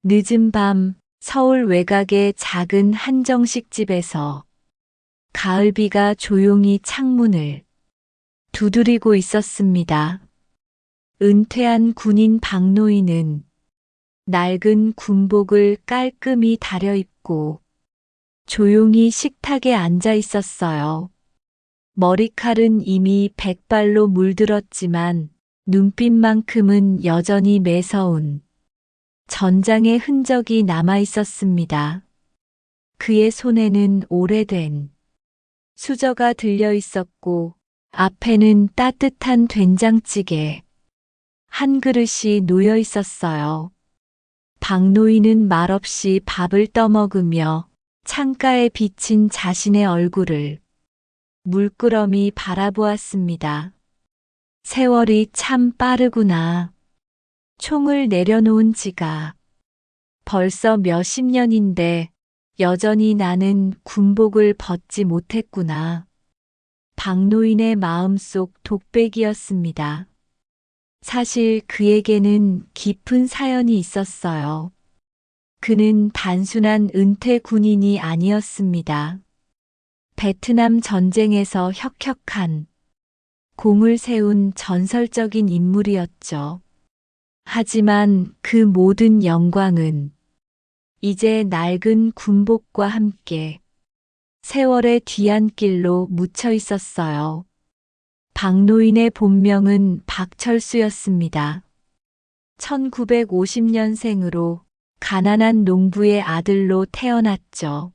늦은 밤 서울 외곽의 작은 한정식집에서 가을비가 조용히 창문을 두드리고 있었습니다. 은퇴한 군인 박노인은 낡은 군복을 깔끔히 다려입고 조용히 식탁에 앉아 있었어요. 머리칼은 이미 백발로 물들었지만 눈빛만큼은 여전히 매서운 전장의 흔적이 남아 있었습니다. 그의 손에는 오래된 수저가 들려 있었고 앞에는 따뜻한 된장찌개 한 그릇이 놓여 있었어요. 박노인은 말없이 밥을 떠먹으며 창가에 비친 자신의 얼굴을 물끄러미 바라보았습니다. 세월이 참 빠르구나. 총을 내려놓은 지가 벌써 몇십 년인데 여전히 나는 군복을 벗지 못했구나. 박노인의 마음속 독백이었습니다. 사실 그에게는 깊은 사연이 있었어요. 그는 단순한 은퇴 군인이 아니었습니다. 베트남 전쟁에서 혁혁한 공을 세운 전설적인 인물이었죠. 하지만 그 모든 영광은 이제 낡은 군복과 함께 세월의 뒤안길로 묻혀 있었어요. 박노인의 본명은 박철수였습니다. 1950년생으로 가난한 농부의 아들로 태어났죠.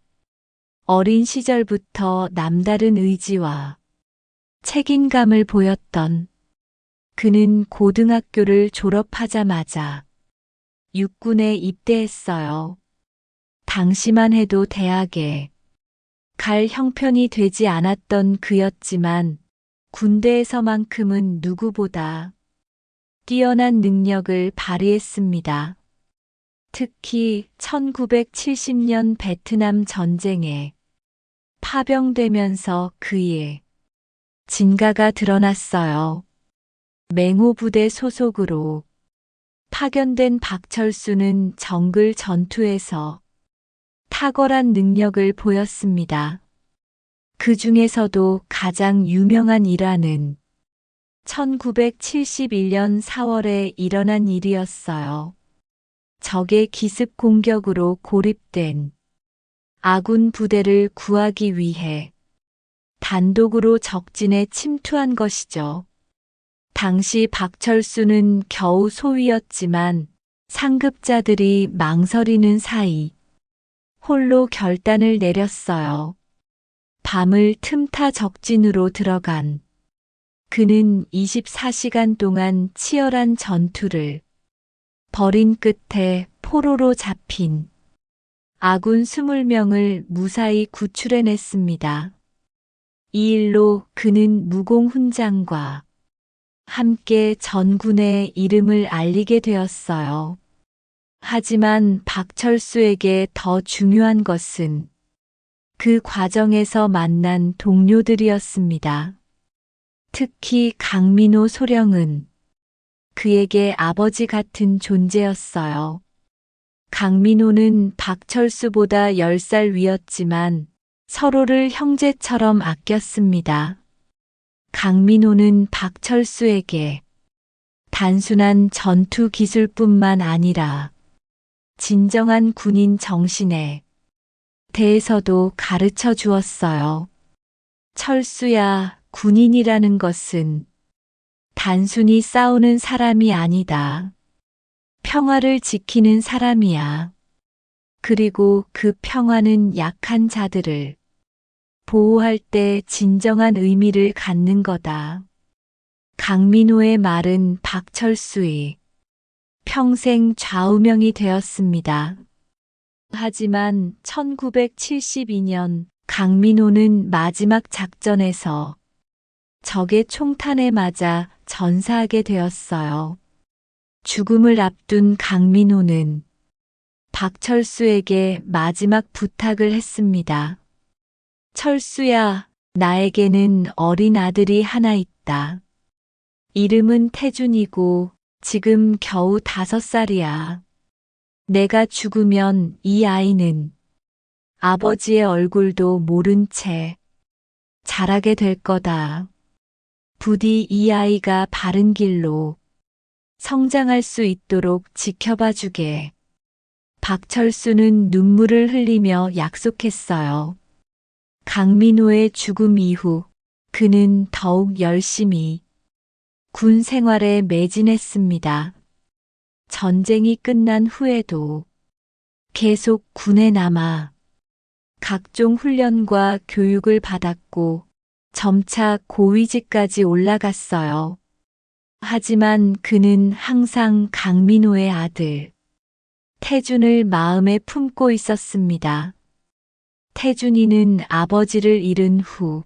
어린 시절부터 남다른 의지와 책임감을 보였던 그는 고등학교를 졸업하자마자 육군에 입대했어요. 당시만 해도 대학에 갈 형편이 되지 않았던 그였지만 군대에서만큼은 누구보다 뛰어난 능력을 발휘했습니다. 특히 1970년 베트남 전쟁에 파병되면서 그의 진가가 드러났어요. 맹호부대 소속으로 파견된 박철수는 정글 전투에서 탁월한 능력을 보였습니다. 그 중에서도 가장 유명한 일화는 1971년 4월에 일어난 일이었어요. 적의 기습 공격으로 고립된 아군 부대를 구하기 위해 단독으로 적진에 침투한 것이죠. 당시 박철수는 겨우 소위였지만 상급자들이 망설이는 사이 홀로 결단을 내렸어요. 밤을 틈타 적진으로 들어간 그는 24시간 동안 치열한 전투를 벌인 끝에 포로로 잡힌 아군 20명을 무사히 구출해냈습니다. 이 일로 그는 무공훈장과 함께 전군의 이름을 알리게 되었어요. 하지만 박철수에게 더 중요한 것은 그 과정에서 만난 동료들이었습니다. 특히 강민호 소령은 그에게 아버지 같은 존재였어요. 강민호는 박철수보다 10살 위였지만 서로를 형제처럼 아꼈습니다. 강민호는 박철수에게 단순한 전투 기술뿐만 아니라 진정한 군인 정신에 대해서도 가르쳐 주었어요. 철수야, 군인이라는 것은 단순히 싸우는 사람이 아니다. 평화를 지키는 사람이야. 그리고 그 평화는 약한 자들을 보호할 때 진정한 의미를 갖는 거다. 강민호의 말은 박철수의 평생 좌우명이 되었습니다. 하지만 1972년 강민호는 마지막 작전에서 적의 총탄에 맞아 전사하게 되었어요. 죽음을 앞둔 강민호는 박철수에게 마지막 부탁을 했습니다. 철수야, 나에게는 어린 아들이 하나 있다. 이름은 태준이고 지금 겨우 5살이야. 내가 죽으면 이 아이는 아버지의 얼굴도 모른 채 자라게 될 거다. 부디 이 아이가 바른 길로 성장할 수 있도록 지켜봐 주게. 박철수는 눈물을 흘리며 약속했어요. 강민호의 죽음 이후 그는 더욱 열심히 군 생활에 매진했습니다. 전쟁이 끝난 후에도 계속 군에 남아 각종 훈련과 교육을 받았고 점차 고위직까지 올라갔어요. 하지만 그는 항상 강민호의 아들 태준을 마음에 품고 있었습니다. 태준이는 아버지를 잃은 후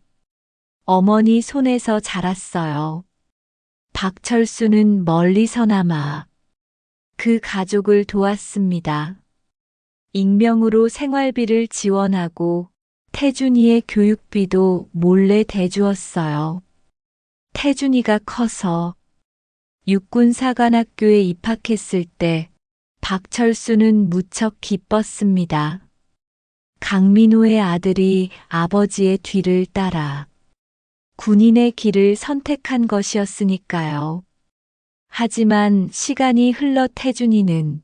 어머니 손에서 자랐어요. 박철수는 멀리서나마 그 가족을 도왔습니다. 익명으로 생활비를 지원하고 태준이의 교육비도 몰래 대주었어요. 태준이가 커서 육군사관학교에 입학했을 때 박철수는 무척 기뻤습니다. 강민호의 아들이 아버지의 뒤를 따라 군인의 길을 선택한 것이었으니까요. 하지만 시간이 흘러 태준이는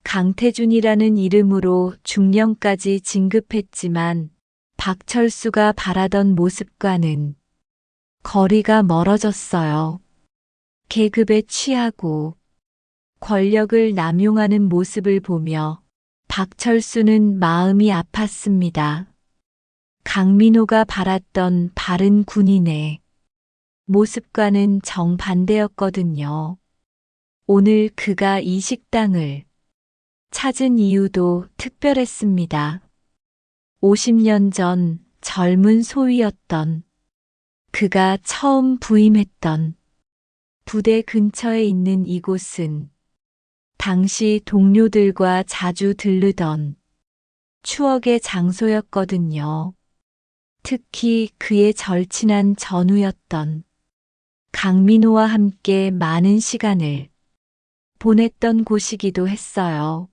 강태준이라는 이름으로 중령까지 진급했지만 박철수가 바라던 모습과는 거리가 멀어졌어요. 계급에 취하고 권력을 남용하는 모습을 보며 박철수는 마음이 아팠습니다. 강민호가 바랐던 바른 군인의 모습과는 정반대였거든요. 오늘 그가 이 식당을 찾은 이유도 특별했습니다. 50년 전 젊은 소위였던 그가 처음 부임했던 부대 근처에 있는 이곳은 당시 동료들과 자주 들르던 추억의 장소였거든요. 특히 그의 절친한 전우였던 강민호와 함께 많은 시간을 보냈던 곳이기도 했어요.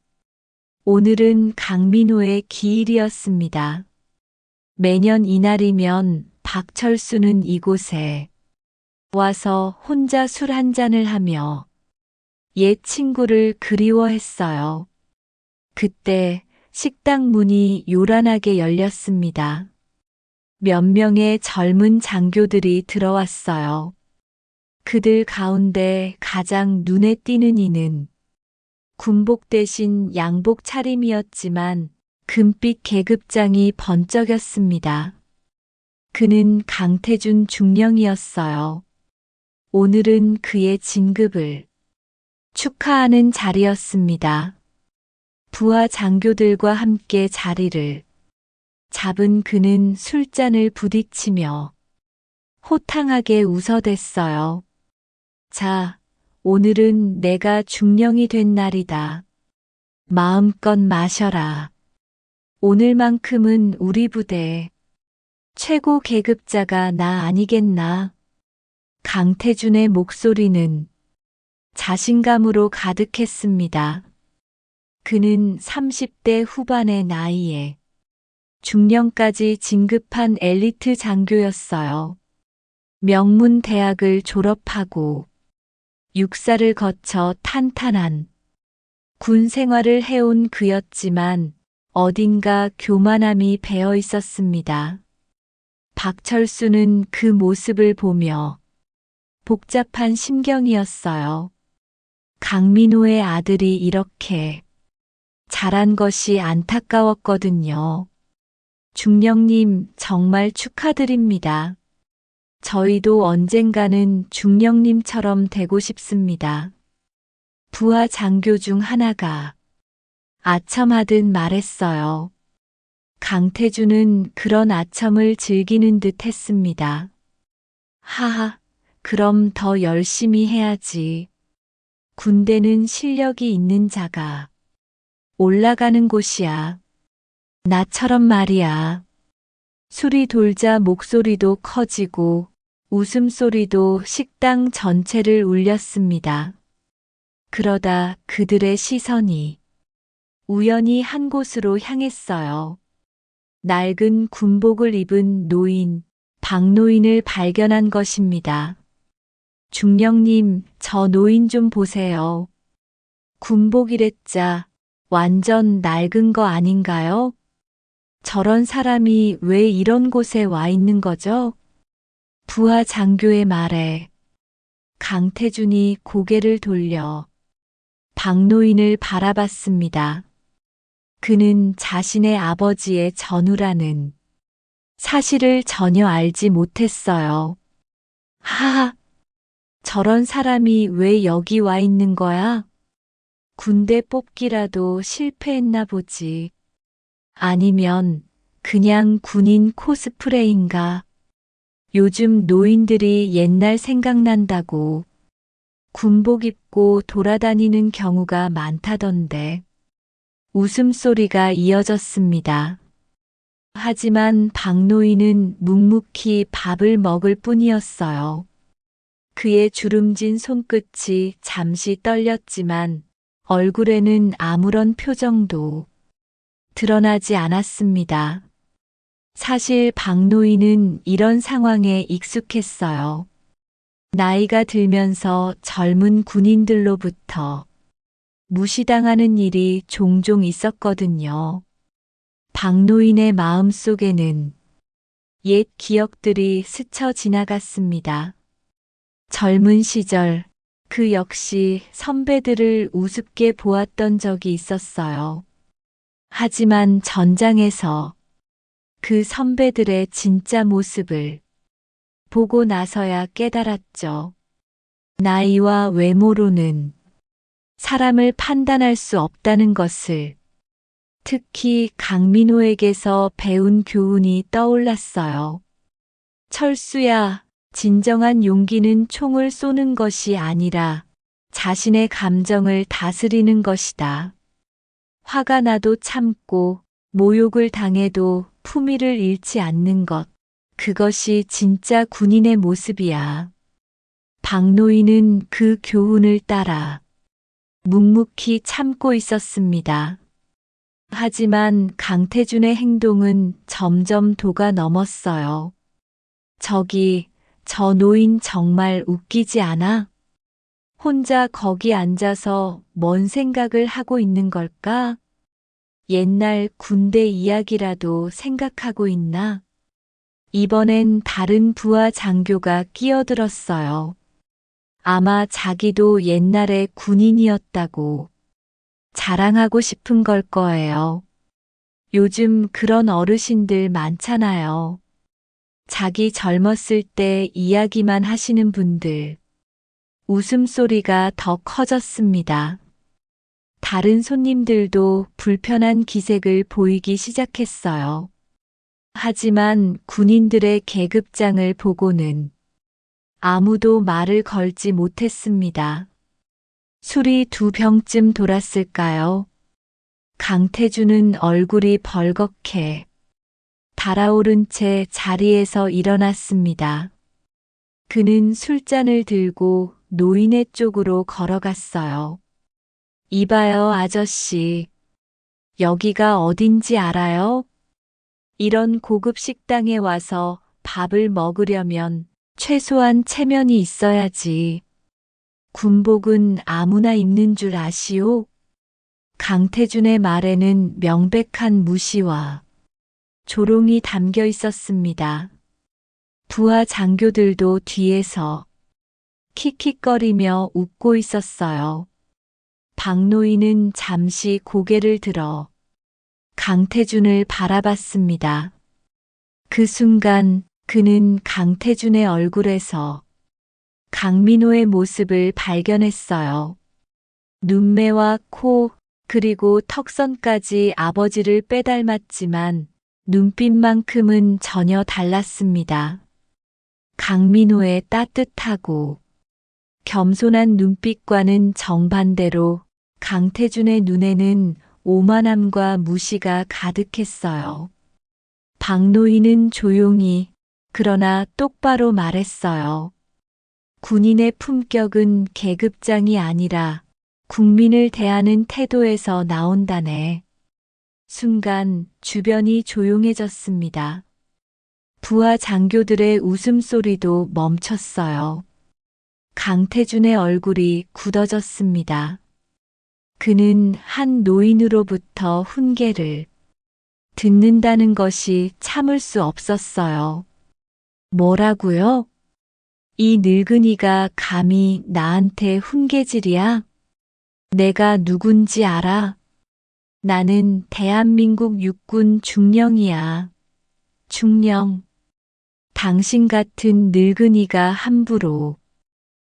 오늘은 강민호의 기일이었습니다. 매년 이날이면 박철수는 이곳에 와서 혼자 술 한 잔을 하며 옛 친구를 그리워했어요. 그때 식당 문이 요란하게 열렸습니다. 몇 명의 젊은 장교들이 들어왔어요. 그들 가운데 가장 눈에 띄는 이는 군복 대신 양복 차림이었지만 금빛 계급장이 번쩍였습니다. 그는 강태준 중령이었어요. 오늘은 그의 진급을 축하하는 자리였습니다. 부하 장교들과 함께 자리를 잡은 그는 술잔을 부딪히며 호탕하게 웃어댔어요. 자, 오늘은 내가 중령이 된 날이다. 마음껏 마셔라. 오늘만큼은 우리 부대 최고 계급자가 나 아니겠나? 강태준의 목소리는 자신감으로 가득했습니다. 그는 30대 후반의 나이에 중령까지 진급한 엘리트 장교였어요. 명문 대학을 졸업하고 육사를 거쳐 탄탄한 군 생활을 해온 그였지만 어딘가 교만함이 배어 있었습니다. 박철수는 그 모습을 보며 복잡한 심경이었어요. 강민호의 아들이 이렇게 자란 것이 안타까웠거든요. 중령님 정말 축하드립니다. 저희도 언젠가는 중령님처럼 되고 싶습니다. 부하 장교 중 하나가 아첨하듯 말했어요. 강태준은 그런 아첨을 즐기는 듯 했습니다. 하하, 그럼 더 열심히 해야지. 군대는 실력이 있는 자가 올라가는 곳이야. 나처럼 말이야. 술이 돌자 목소리도 커지고 웃음소리도 식당 전체를 울렸습니다. 그러다 그들의 시선이 우연히 한 곳으로 향했어요. 낡은 군복을 입은 노인, 박노인을 발견한 것입니다. 중령님, 저 노인 좀 보세요. 군복이랬자 완전 낡은 거 아닌가요? 저런 사람이 왜 이런 곳에 와 있는 거죠? 부하 장교의 말에 강태준이 고개를 돌려 박노인을 바라봤습니다. 그는 자신의 아버지의 전우라는 사실을 전혀 알지 못했어요. 하하, 저런 사람이 왜 여기 와 있는 거야? 군대 뽑기라도 실패했나 보지. 아니면 그냥 군인 코스프레인가? 요즘 노인들이 옛날 생각난다고 군복 입고 돌아다니는 경우가 많다던데. 웃음소리가 이어졌습니다. 하지만 박노인은 묵묵히 밥을 먹을 뿐이었어요. 그의 주름진 손끝이 잠시 떨렸지만 얼굴에는 아무런 표정도 드러나지 않았습니다. 사실 박노인은 이런 상황에 익숙했어요. 나이가 들면서 젊은 군인들로부터 무시당하는 일이 종종 있었거든요. 박노인의 마음속에는 옛 기억들이 스쳐 지나갔습니다. 젊은 시절 그 역시 선배들을 우습게 보았던 적이 있었어요. 하지만 전장에서 그 선배들의 진짜 모습을 보고 나서야 깨달았죠. 나이와 외모로는 사람을 판단할 수 없다는 것을. 특히 강민호에게서 배운 교훈이 떠올랐어요. 철수야, 진정한 용기는 총을 쏘는 것이 아니라 자신의 감정을 다스리는 것이다. 화가 나도 참고 모욕을 당해도 품위를 잃지 않는 것. 그것이 진짜 군인의 모습이야. 박노인은 그 교훈을 따라 묵묵히 참고 있었습니다. 하지만 강태준의 행동은 점점 도가 넘었어요. 저기, 저 노인 정말 웃기지 않아? 혼자 거기 앉아서 뭔 생각을 하고 있는 걸까? 옛날 군대 이야기라도 생각하고 있나? 이번엔 다른 부하 장교가 끼어들었어요. 아마 자기도 옛날에 군인이었다고 자랑하고 싶은 걸 거예요. 요즘 그런 어르신들 많잖아요. 자기 젊었을 때 이야기만 하시는 분들. 웃음소리가 더 커졌습니다. 다른 손님들도 불편한 기색을 보이기 시작했어요. 하지만 군인들의 계급장을 보고는 아무도 말을 걸지 못했습니다. 술이 2병쯤 돌았을까요? 강태준은 얼굴이 벌겋게 달아오른 채 자리에서 일어났습니다. 그는 술잔을 들고 노인의 쪽으로 걸어갔어요. 이봐요, 아저씨. 여기가 어딘지 알아요? 이런 고급 식당에 와서 밥을 먹으려면 최소한 체면이 있어야지. 군복은 아무나 입는 줄 아시오? 강태준의 말에는 명백한 무시와 조롱이 담겨 있었습니다. 부하 장교들도 뒤에서 킥킥거리며 웃고 있었어요. 박노인은 잠시 고개를 들어 강태준을 바라봤습니다. 그 순간 그는 강태준의 얼굴에서 강민호의 모습을 발견했어요. 눈매와 코, 그리고 턱선까지 아버지를 빼닮았지만 눈빛만큼은 전혀 달랐습니다. 강민호의 따뜻하고 겸손한 눈빛과는 정반대로 강태준의 눈에는 오만함과 무시가 가득했어요. 박노인은 조용히 그러나 똑바로 말했어요. 군인의 품격은 계급장이 아니라 국민을 대하는 태도에서 나온다네. 순간 주변이 조용해졌습니다. 부하 장교들의 웃음소리도 멈췄어요. 강태준의 얼굴이 굳어졌습니다. 그는 한 노인으로부터 훈계를 듣는다는 것이 참을 수 없었어요. 뭐라고요? 이 늙은이가 감히 나한테 훈계질이야? 내가 누군지 알아? 나는 대한민국 육군 중령이야. 중령. 당신 같은 늙은이가 함부로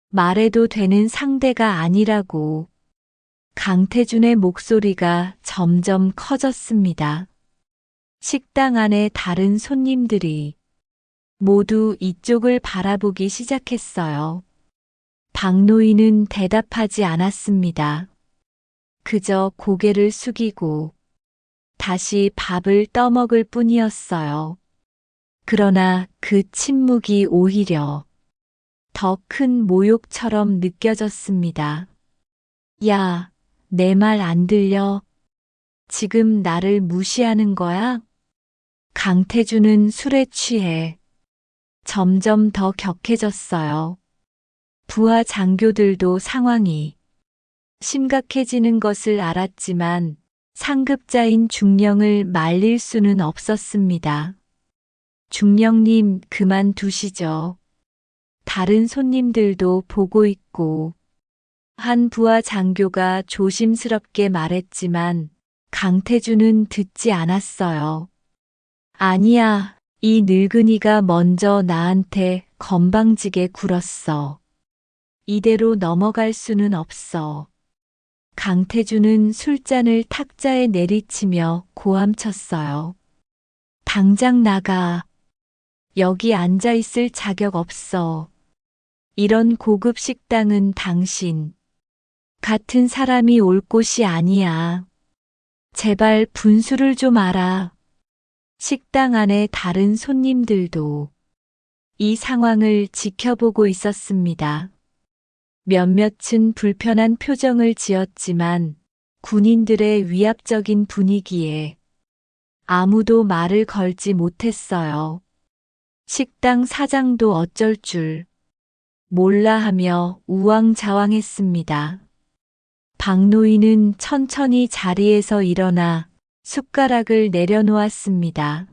말해도 되는 상대가 아니라고. 강태준의 목소리가 점점 커졌습니다. 식당 안에 다른 손님들이 모두 이쪽을 바라보기 시작했어요. 박노인은 대답하지 않았습니다. 그저 고개를 숙이고 다시 밥을 떠먹을 뿐이었어요. 그러나 그 침묵이 오히려 더 큰 모욕처럼 느껴졌습니다. 야, 내 말 안 들려? 지금 나를 무시하는 거야? 강태준은 술에 취해 점점 더 격해졌어요. 부하 장교들도 상황이 심각해지는 것을 알았지만 상급자인 중령을 말릴 수는 없었습니다. 중령님, 그만두시죠. 다른 손님들도 보고 있고. 한 부하 장교가 조심스럽게 말했지만 강태준은 듣지 않았어요. 아니야, 이 늙은이가 먼저 나한테 건방지게 굴었어. 이대로 넘어갈 수는 없어. 강태준은 술잔을 탁자에 내리치며 고함쳤어요. 당장 나가. 여기 앉아 있을 자격 없어. 이런 고급 식당은 당신 같은 사람이 올 곳이 아니야. 제발 분수를 좀 알아. 식당 안에 다른 손님들도 이 상황을 지켜보고 있었습니다. 몇몇은 불편한 표정을 지었지만 군인들의 위압적인 분위기에 아무도 말을 걸지 못했어요. 식당 사장도 어쩔 줄 몰라 하며 우왕좌왕했습니다. 박노인은 천천히 자리에서 일어나 숟가락을 내려놓았습니다.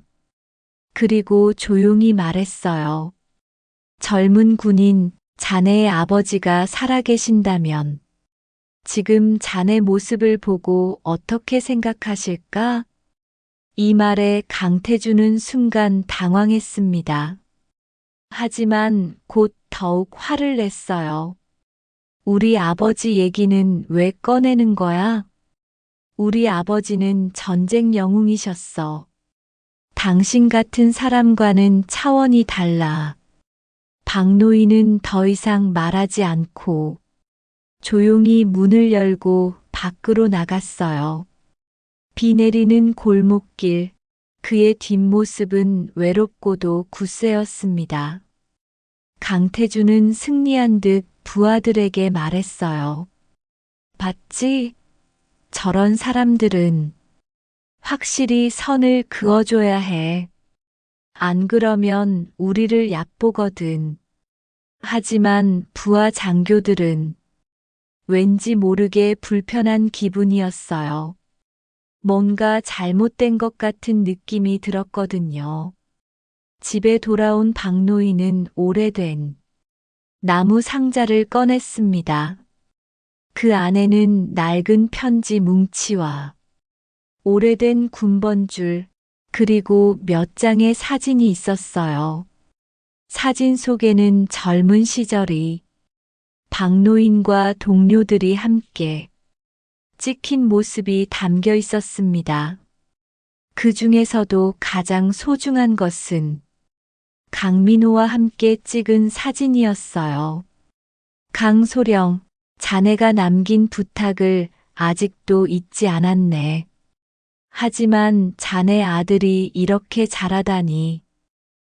그리고 조용히 말했어요. 젊은 군인, 자네의 아버지가 살아계신다면 지금 자네 모습을 보고 어떻게 생각하실까? 이 말에 강태준은 순간 당황했습니다. 하지만 곧 더욱 화를 냈어요. 우리 아버지 얘기는 왜 꺼내는 거야? 우리 아버지는 전쟁 영웅이셨어. 당신 같은 사람과는 차원이 달라. 박노인은 더 이상 말하지 않고 조용히 문을 열고 밖으로 나갔어요. 비 내리는 골목길, 그의 뒷모습은 외롭고도 굳세었습니다. 강태준은 승리한 듯 부하들에게 말했어요. 봤지? 저런 사람들은 확실히 선을 그어줘야 해. 안 그러면 우리를 얕보거든. 하지만 부하 장교들은 왠지 모르게 불편한 기분이었어요. 뭔가 잘못된 것 같은 느낌이 들었거든요. 집에 돌아온 박노인은 오래된 나무 상자를 꺼냈습니다. 그 안에는 낡은 편지 뭉치와 오래된 군번줄, 그리고 몇 장의 사진이 있었어요. 사진 속에는 젊은 시절이 박노인과 동료들이 함께 찍힌 모습이 담겨 있었습니다. 그 중에서도 가장 소중한 것은 강민호와 함께 찍은 사진이었어요. 강소령, 자네가 남긴 부탁을 아직도 잊지 않았네. 하지만 자네 아들이 이렇게 자라다니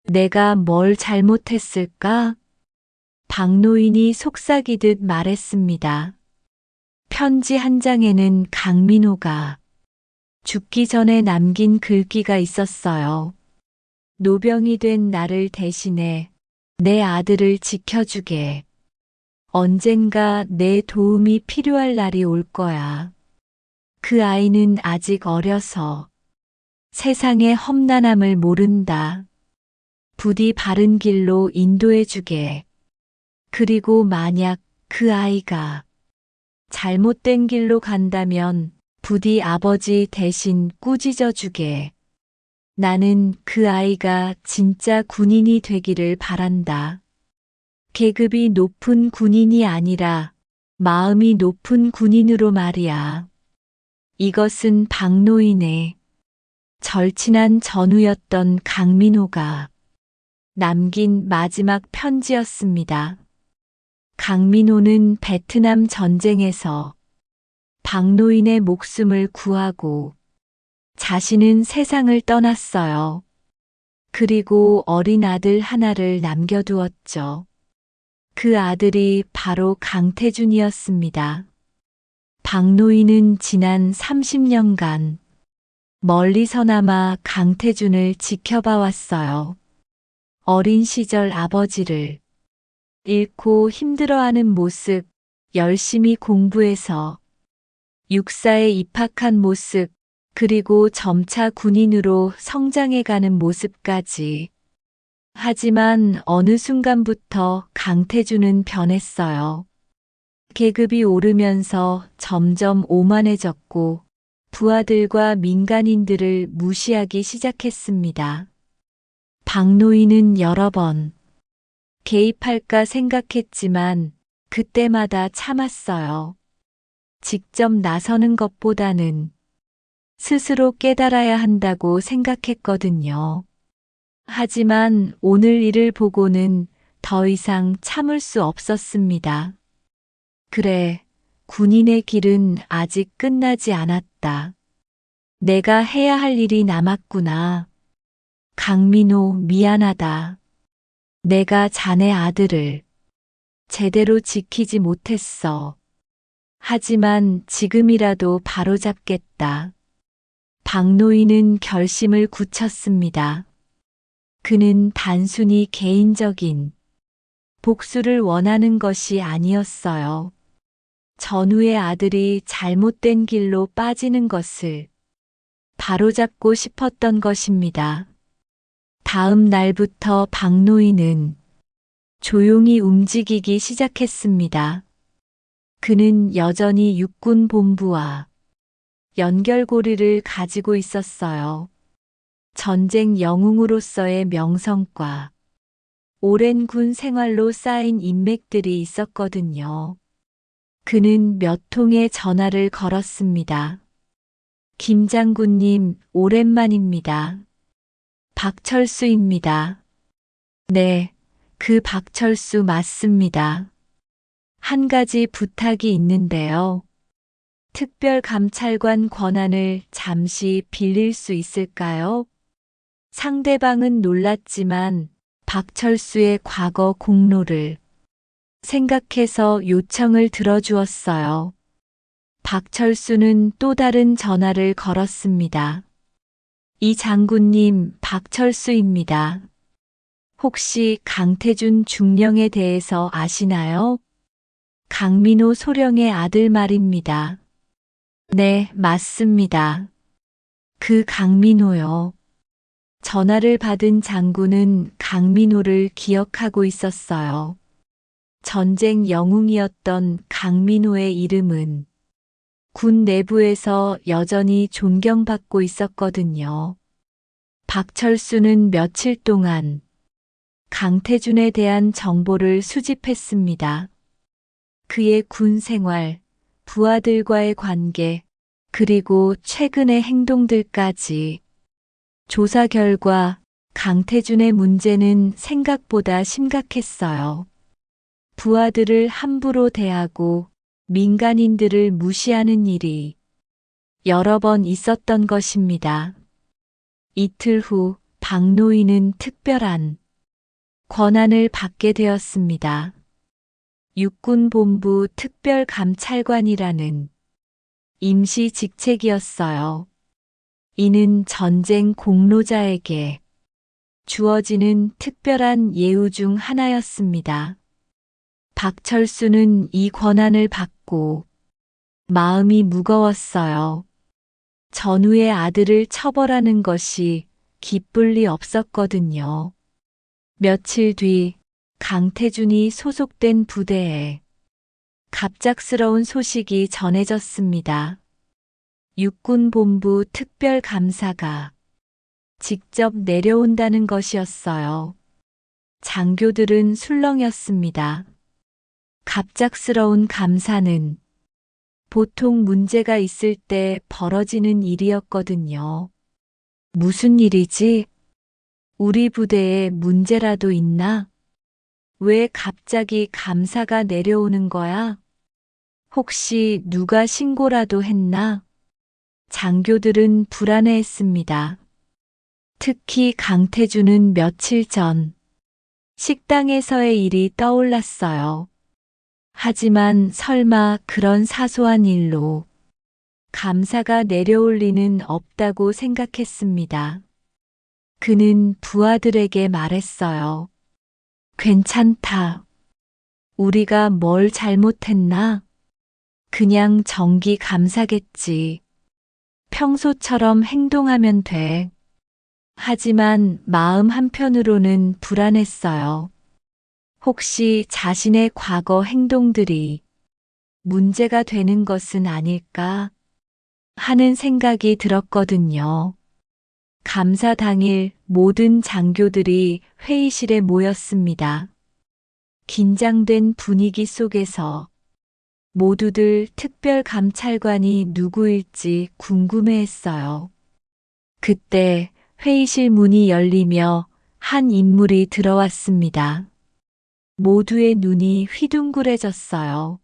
내가 뭘 잘못했을까? 박노인이 속삭이듯 말했습니다. 편지 한 장에는 강민호가 죽기 전에 남긴 글귀가 있었어요. 노병이 된 나를 대신해 내 아들을 지켜주게. 언젠가 내 도움이 필요할 날이 올 거야. 그 아이는 아직 어려서 세상의 험난함을 모른다. 부디 바른 길로 인도해 주게. 그리고 만약 그 아이가 잘못된 길로 간다면 부디 아버지 대신 꾸짖어 주게. 나는 그 아이가 진짜 군인이 되기를 바란다. 계급이 높은 군인이 아니라 마음이 높은 군인으로 말이야. 이것은 박노인의 절친한 전우였던 강민호가 남긴 마지막 편지였습니다. 강민호는 베트남 전쟁에서 박노인의 목숨을 구하고 자신은 세상을 떠났어요. 그리고 어린 아들 하나를 남겨두었죠. 그 아들이 바로 강태준이었습니다. 박노인은 지난 30년간 멀리서나마 강태준을 지켜봐 왔어요. 어린 시절 아버지를 잃고 힘들어하는 모습, 열심히 공부해서 육사에 입학한 모습, 그리고 점차 군인으로 성장해가는 모습까지. 하지만 어느 순간부터 강태준은 변했어요. 계급이 오르면서 점점 오만해졌고 부하들과 민간인들을 무시하기 시작했습니다. 박노인은 여러 번 개입할까 생각했지만 그때마다 참았어요. 직접 나서는 것보다는 스스로 깨달아야 한다고 생각했거든요. 하지만 오늘 일을 보고는 더 이상 참을 수 없었습니다. 그래, 군인의 길은 아직 끝나지 않았다. 내가 해야 할 일이 남았구나. 강민호, 미안하다. 내가 자네 아들을 제대로 지키지 못했어. 하지만 지금이라도 바로잡겠다. 박노인은 결심을 굳혔습니다. 그는 단순히 개인적인 복수를 원하는 것이 아니었어요. 전우의 아들이 잘못된 길로 빠지는 것을 바로잡고 싶었던 것입니다. 다음 날부터 박노인은 조용히 움직이기 시작했습니다. 그는 여전히 육군 본부와 연결고리를 가지고 있었어요. 전쟁 영웅으로서의 명성과 오랜 군 생활로 쌓인 인맥들이 있었거든요. 그는 몇 통의 전화를 걸었습니다. 김 장군님, 오랜만입니다. 박철수입니다. 네, 그 박철수 맞습니다. 한 가지 부탁이 있는데요. 특별감찰관 권한을 잠시 빌릴 수 있을까요? 상대방은 놀랐지만 박철수의 과거 공로를 생각해서 요청을 들어주었어요. 박철수는 또 다른 전화를 걸었습니다. 이 장군님, 박철수입니다. 혹시 강태준 중령에 대해서 아시나요? 강민호 소령의 아들 말입니다. 네, 맞습니다. 그 강민호요. 전화를 받은 장군은 강민호를 기억하고 있었어요. 전쟁 영웅이었던 강민호의 이름은 군 내부에서 여전히 존경받고 있었거든요. 박철수는 며칠 동안 강태준에 대한 정보를 수집했습니다. 그의 군 생활, 부하들과의 관계, 그리고 최근의 행동들까지. 조사 결과 강태준의 문제는 생각보다 심각했어요. 부하들을 함부로 대하고 민간인들을 무시하는 일이 여러 번 있었던 것입니다. 이틀 후 박노인은 특별한 권한을 받게 되었습니다. 육군본부 특별감찰관이라는 임시 직책이었어요. 이는 전쟁 공로자에게 주어지는 특별한 예우 중 하나였습니다. 박철수는 이 권한을 받고 마음이 무거웠어요. 전우의 아들을 처벌하는 것이 기쁠 리 없었거든요. 며칠 뒤 강태준이 소속된 부대에 갑작스러운 소식이 전해졌습니다. 육군본부 특별감사가 직접 내려온다는 것이었어요. 장교들은 술렁였습니다. 갑작스러운 감사는 보통 문제가 있을 때 벌어지는 일이었거든요. 무슨 일이지? 우리 부대에 문제라도 있나? 왜 갑자기 감사가 내려오는 거야? 혹시 누가 신고라도 했나? 장교들은 불안해했습니다. 특히 강태준은 며칠 전 식당에서의 일이 떠올랐어요. 하지만 설마 그런 사소한 일로 감사가 내려올 리는 없다고 생각했습니다. 그는 부하들에게 말했어요. 괜찮다. 우리가 뭘 잘못했나? 그냥 정기 감사겠지. 평소처럼 행동하면 돼. 하지만 마음 한편으로는 불안했어요. 혹시 자신의 과거 행동들이 문제가 되는 것은 아닐까 하는 생각이 들었거든요. 감사 당일 모든 장교들이 회의실에 모였습니다. 긴장된 분위기 속에서 모두들 특별감찰관이 누구일지 궁금해했어요. 그때 회의실 문이 열리며 한 인물이 들어왔습니다. 모두의 눈이 휘둥그레졌어요.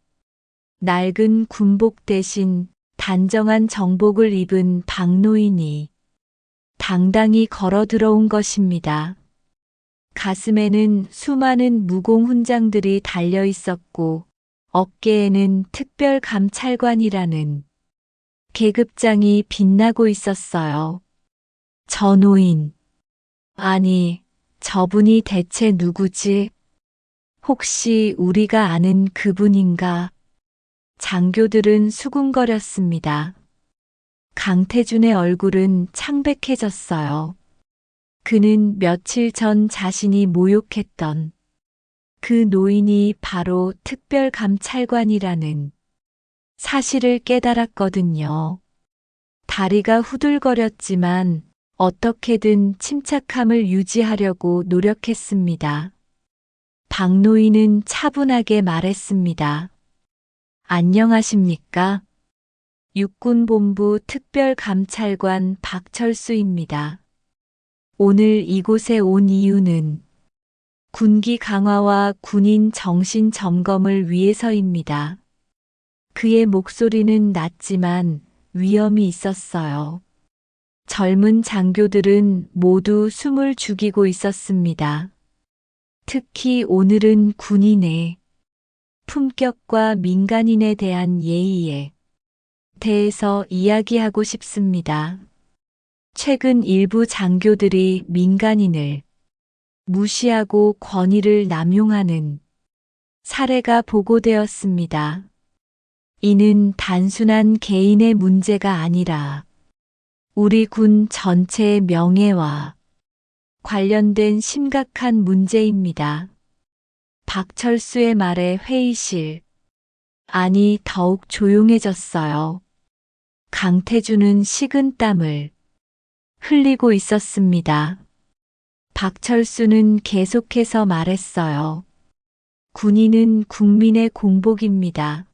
낡은 군복 대신 단정한 정복을 입은 박노인이 당당히 걸어 들어온 것입니다. 가슴에는 수많은 무공 훈장들이 달려 있었고 어깨에는 특별감찰관이라는 계급장이 빛나고 있었어요. 전호인. 아니, 저분이 대체 누구지? 혹시 우리가 아는 그분인가? 장교들은 수군거렸습니다. 강태준의 얼굴은 창백해졌어요. 그는 며칠 전 자신이 모욕했던 그 노인이 바로 특별감찰관이라는 사실을 깨달았거든요. 다리가 후들거렸지만 어떻게든 침착함을 유지하려고 노력했습니다. 박노인은 차분하게 말했습니다. 안녕하십니까? 육군본부 특별감찰관 박철수입니다. 오늘 이곳에 온 이유는 군기 강화와 군인 정신 점검을 위해서입니다. 그의 목소리는 낮지만 위엄이 있었어요. 젊은 장교들은 모두 숨을 죽이고 있었습니다. 특히 오늘은 군인의 품격과 민간인에 대한 예의에 대해서 이야기하고 싶습니다. 최근 일부 장교들이 민간인을 무시하고 권위를 남용하는 사례가 보고되었습니다. 이는 단순한 개인의 문제가 아니라 우리 군 전체의 명예와 관련된 심각한 문제입니다. 박철수의 말에 회의실 안이 더욱 조용해졌어요. 강태준은 식은땀을 흘리고 있었습니다. 박철수는 계속해서 말했어요. 군인은 국민의 공복입니다.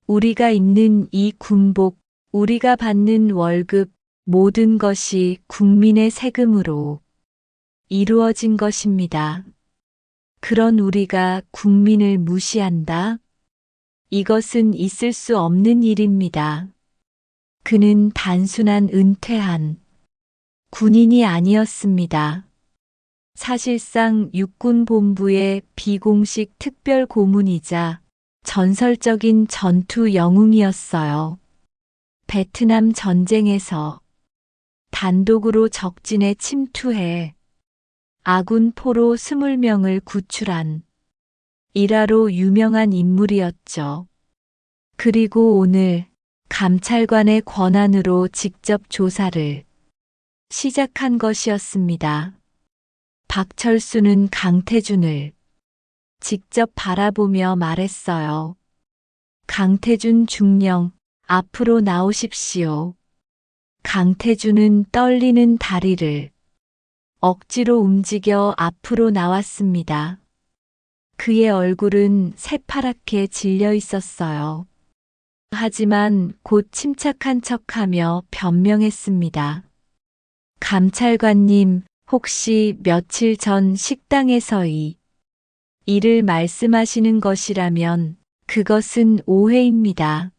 우리가 입는 이 군복, 우리가 받는 월급, 모든 것이 국민의 세금으로 이루어진 것입니다. 그런 우리가 국민을 무시한다? 이것은 있을 수 없는 일입니다. 그는 단순한 은퇴한 군인이 아니었습니다. 사실상 육군본부의 비공식 특별 고문이자 전설적인 전투 영웅이었어요. 베트남 전쟁에서 단독으로 적진에 침투해 아군 포로 20명을 구출한 일화로 유명한 인물이었죠. 그리고 오늘 감찰관의 권한으로 직접 조사를 시작한 것이었습니다. 박철수는 강태준을 직접 바라보며 말했어요. 강태준 중령, 앞으로 나오십시오. 강태준은 떨리는 다리를 억지로 움직여 앞으로 나왔습니다. 그의 얼굴은 새파랗게 질려 있었어요. 하지만 곧 침착한 척하며 변명했습니다. 감찰관님, 혹시 며칠 전 식당에서 이 일을 말씀하시는 것이라면 그것은 오해입니다.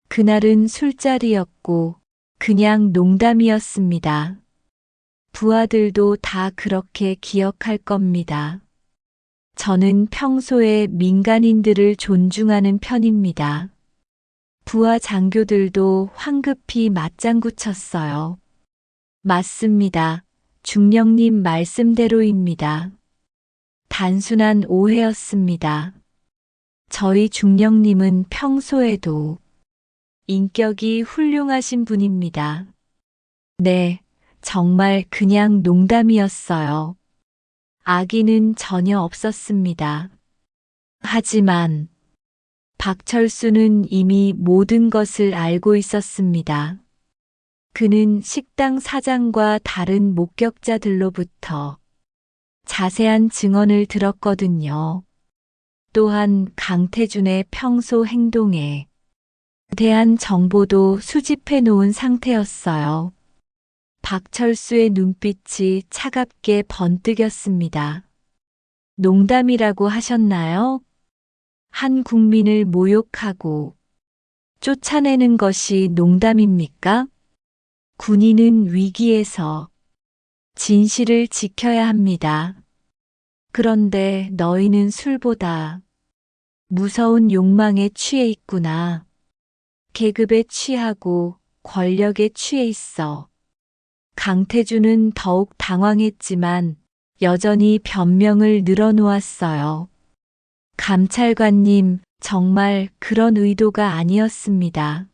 그날은 술자리였고 그냥 농담이었습니다. 부하들도 다 그렇게 기억할 겁니다. 저는 평소에 민간인들을 존중하는 편입니다. 부하 장교들도 황급히 맞장구 쳤어요. 맞습니다. 중령님 말씀대로입니다. 단순한 오해였습니다. 저희 중령님은 평소에도 인격이 훌륭하신 분입니다. 네, 정말 그냥 농담이었어요. 악의는 전혀 없었습니다. 하지만 박철수는 이미 모든 것을 알고 있었습니다. 그는 식당 사장과 다른 목격자들로부터 자세한 증언을 들었거든요. 또한 강태준의 평소 행동에 대한 정보도 수집해 놓은 상태였어요. 박철수의 눈빛이 차갑게 번뜩였습니다. 농담이라고 하셨나요? 한 국민을 모욕하고 쫓아내는 것이 농담입니까? 군인은 위기에서 진실을 지켜야 합니다. 그런데 너희는 술보다 무서운 욕망에 취해 있구나. 계급에 취하고 권력에 취해 있어. 강태준은 더욱 당황했지만 여전히 변명을 늘어놓았어요. 감찰관님, 정말 그런 의도가 아니었습니다.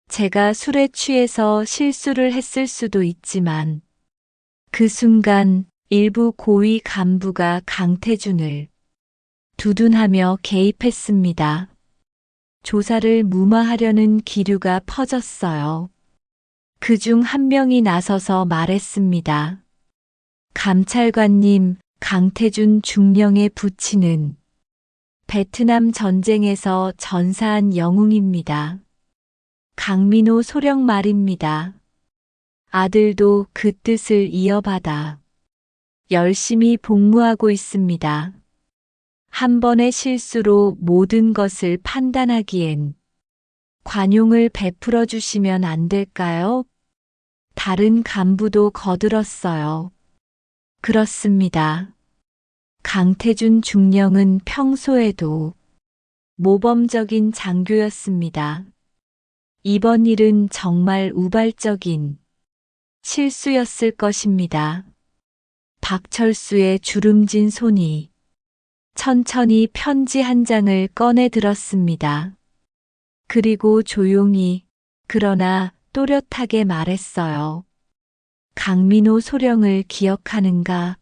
제가 술에 취해서 실수를 했을 수도 있지만 그 순간 일부 고위 간부가 강태준을 두둔하며 개입했습니다. 조사를 무마하려는 기류가 퍼졌어요. 그중 한 명이 나서서 말했습니다. 감찰관님, 강태준 중령의 부친은 베트남 전쟁에서 전사한 영웅입니다. 강민호 소령 말입니다. 아들도 그 뜻을 이어받아 열심히 복무하고 있습니다. 한 번의 실수로 모든 것을 판단하기엔 관용을 베풀어 주시면 안 될까요? 다른 간부도 거들었어요. 그렇습니다. 강태준 중령은 평소에도 모범적인 장교였습니다. 이번 일은 정말 우발적인 실수였을 것입니다. 박철수의 주름진 손이 천천히 편지 한 장을 꺼내 들었습니다. 그리고 조용히 그러나 또렷하게 말했어요. 강민호 소령을 기억하는가?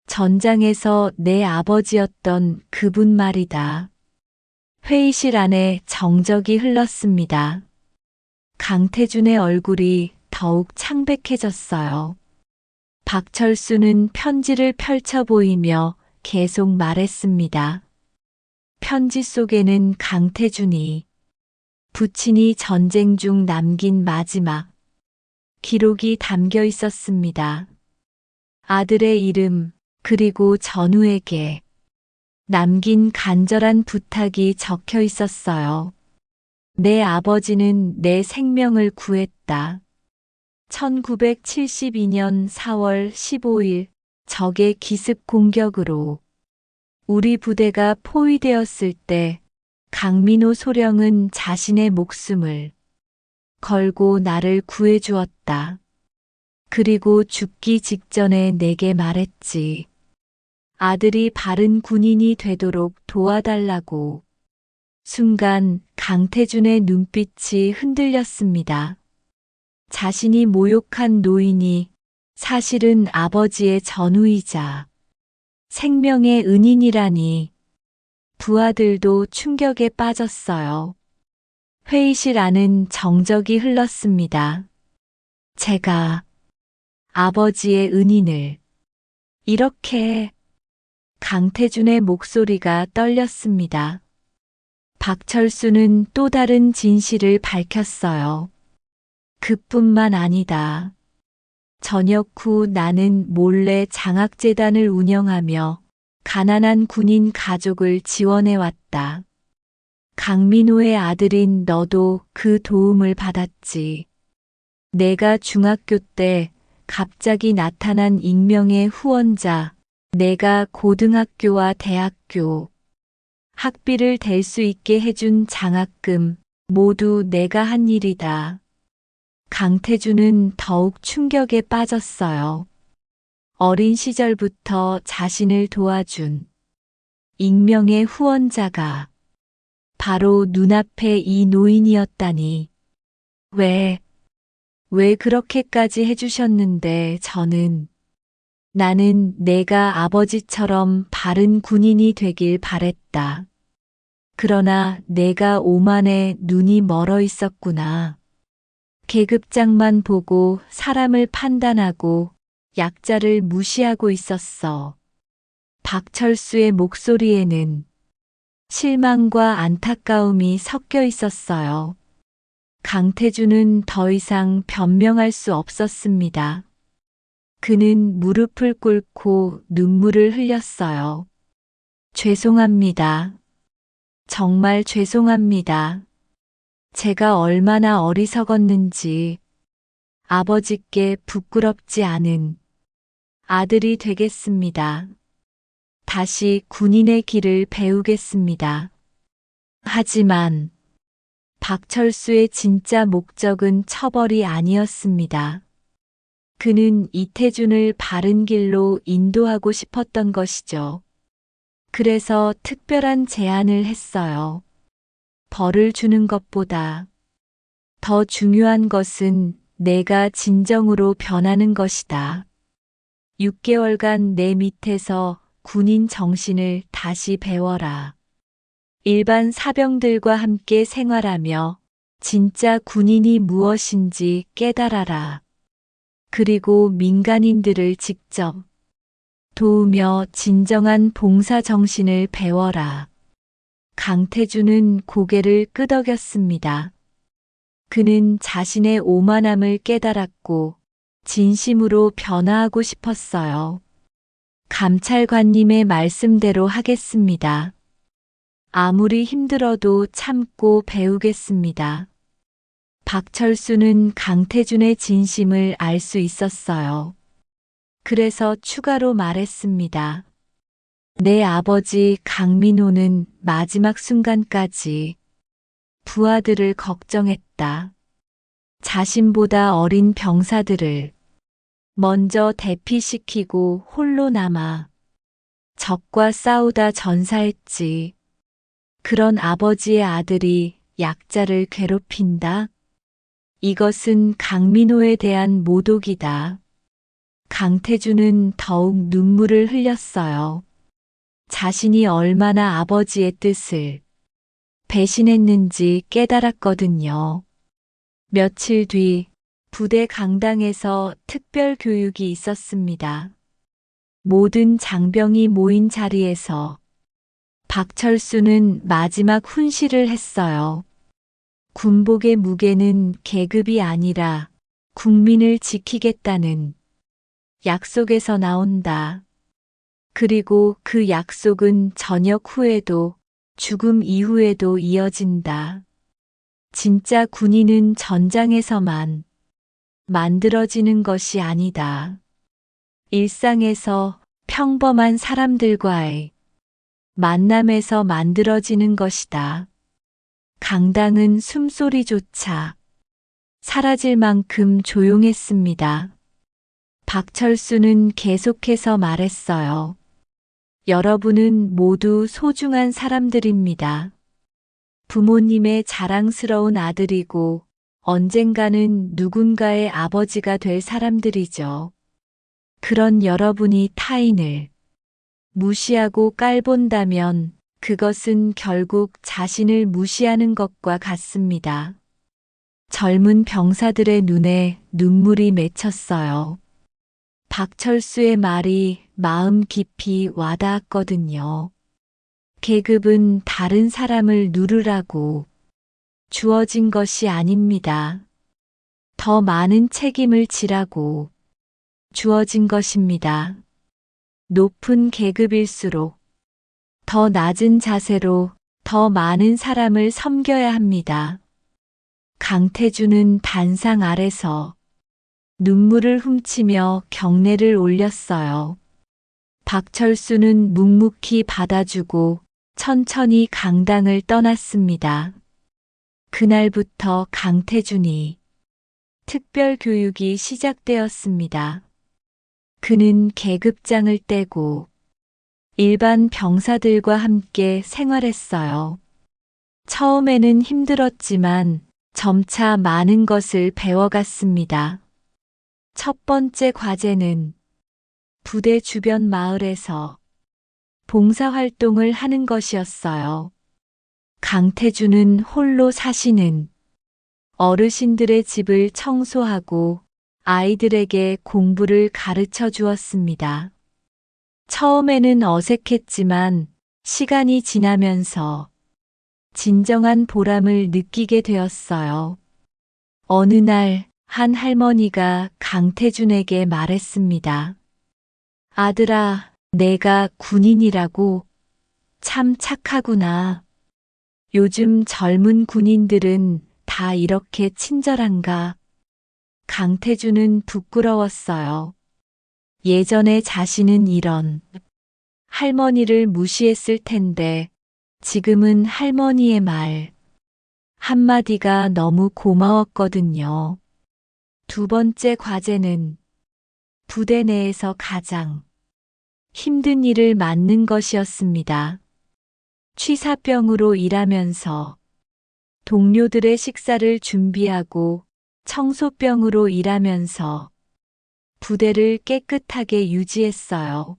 전장에서 내 아버지였던 그분 말이다. 회의실 안에 정적이 흘렀습니다. 강태준의 얼굴이 더욱 창백해졌어요. 박철수는 편지를 펼쳐 보이며 계속 말했습니다. 편지 속에는 강태준이 부친이 전쟁 중 남긴 마지막 기록이 담겨 있었습니다. 아들의 이름 그리고 전우에게 남긴 간절한 부탁이 적혀 있었어요. 내 아버지는 내 생명을 구했다. 1972년 4월 15일 적의 기습 공격으로 우리 부대가 포위되었을 때 강민호 소령은 자신의 목숨을 걸고 나를 구해주었다. 그리고 죽기 직전에 내게 말했지. 아들이 바른 군인이 되도록 도와달라고. 순간 강태준의 눈빛이 흔들렸습니다. 자신이 모욕한 노인이 사실은 아버지의 전우이자 생명의 은인이라니. 부하들도 충격에 빠졌어요. 회의실 안은 정적이 흘렀습니다. 제가 아버지의 은인을 이렇게. 강태준의 목소리가 떨렸습니다. 박철수는 또 다른 진실을 밝혔어요. 그뿐만 아니다. 전역 후 나는 몰래 장학재단을 운영하며 가난한 군인 가족을 지원해왔다. 강민호의 아들인 너도 그 도움을 받았지. 내가 중학교 때 갑자기 나타난 익명의 후원자, 내가 고등학교와 대학교 학비를 댈 수 있게 해준 장학금, 모두 내가 한 일이다. 강태준은 더욱 충격에 빠졌어요. 어린 시절부터 자신을 도와준 익명의 후원자가 바로 눈앞에 이 노인이었다니. 왜 그렇게까지 해주셨는데 나는 내가 아버지처럼 바른 군인이 되길 바랬다. 그러나 내가 오만에 눈이 멀어 있었구나. 계급장만 보고 사람을 판단하고 약자를 무시하고 있었어. 박철수의 목소리에는 실망과 안타까움이 섞여 있었어요. 강태준은 더 이상 변명할 수 없었습니다. 그는 무릎을 꿇고 눈물을 흘렸어요. 죄송합니다. 정말 죄송합니다. 제가 얼마나 어리석었는지. 아버지께 부끄럽지 않은 아들이 되겠습니다. 다시 군인의 길을 배우겠습니다. 하지만 박철수의 진짜 목적은 처벌이 아니었습니다. 그는 이태준을 바른 길로 인도하고 싶었던 것이죠. 그래서 특별한 제안을 했어요. 벌을 주는 것보다 더 중요한 것은 내가 진정으로 변하는 것이다. 6개월간 내 밑에서 군인 정신을 다시 배워라. 일반 사병들과 함께 생활하며 진짜 군인이 무엇인지 깨달아라. 그리고 민간인들을 직접 도우며 진정한 봉사 정신을 배워라. 강태준은 고개를 끄덕였습니다. 그는 자신의 오만함을 깨달았고 진심으로 변화하고 싶었어요. 감찰관님의 말씀대로 하겠습니다. 아무리 힘들어도 참고 배우겠습니다. 박철수는 강태준의 진심을 알 수 있었어요. 그래서 추가로 말했습니다. 내 아버지 강민호는 마지막 순간까지 부하들을 걱정했다. 자신보다 어린 병사들을 먼저 대피시키고 홀로 남아 적과 싸우다 전사했지. 그런 아버지의 아들이 약자를 괴롭힌다? 이것은 강민호에 대한 모독이다. 강태준은 더욱 눈물을 흘렸어요. 자신이 얼마나 아버지의 뜻을 배신했는지 깨달았거든요. 며칠 뒤 부대 강당에서 특별 교육이 있었습니다. 모든 장병이 모인 자리에서 박철수는 마지막 훈시를 했어요. 군복의 무게는 계급이 아니라 국민을 지키겠다는 약속에서 나온다. 그리고 그 약속은 전역 후에도 죽음 이후에도 이어진다. 진짜 군인은 전장에서만 만들어지는 것이 아니다. 일상에서 평범한 사람들과의 만남에서 만들어지는 것이다. 강당은 숨소리조차 사라질 만큼 조용했습니다. 박철수는 계속해서 말했어요. 여러분은 모두 소중한 사람들입니다. 부모님의 자랑스러운 아들이고 언젠가는 누군가의 아버지가 될 사람들이죠. 그런 여러분이 타인을 무시하고 깔본다면 그것은 결국 자신을 무시하는 것과 같습니다. 젊은 병사들의 눈에 눈물이 맺혔어요. 박철수의 말이 마음 깊이 와닿았거든요. 계급은 다른 사람을 누르라고 주어진 것이 아닙니다. 더 많은 책임을 지라고 주어진 것입니다. 높은 계급일수록 더 낮은 자세로 더 많은 사람을 섬겨야 합니다. 강태준은 단상 아래서 눈물을 훔치며 경례를 올렸어요. 박철수는 묵묵히 받아주고 천천히 강당을 떠났습니다. 그날부터 강태준이 특별 교육이 시작되었습니다. 그는 계급장을 떼고 일반 병사들과 함께 생활했어요. 처음에는 힘들었지만 점차 많은 것을 배워갔습니다. 첫 번째 과제는 부대 주변 마을에서 봉사활동을 하는 것이었어요. 강태준은 홀로 사시는 어르신들의 집을 청소하고 아이들에게 공부를 가르쳐 주었습니다. 처음에는 어색했지만 시간이 지나면서 진정한 보람을 느끼게 되었어요. 어느 날 한 할머니가 강태준에게 말했습니다. 아들아, 내가 군인이라고? 참 착하구나. 요즘 젊은 군인들은 다 이렇게 친절한가? 강태준은 부끄러웠어요. 예전에 자신은 이런 할머니를 무시했을 텐데 지금은 할머니의 말 한마디가 너무 고마웠거든요. 두 번째 과제는 부대 내에서 가장 힘든 일을 맡는 것이었습니다. 취사병으로 일하면서 동료들의 식사를 준비하고 청소병으로 일하면서 부대를 깨끗하게 유지했어요.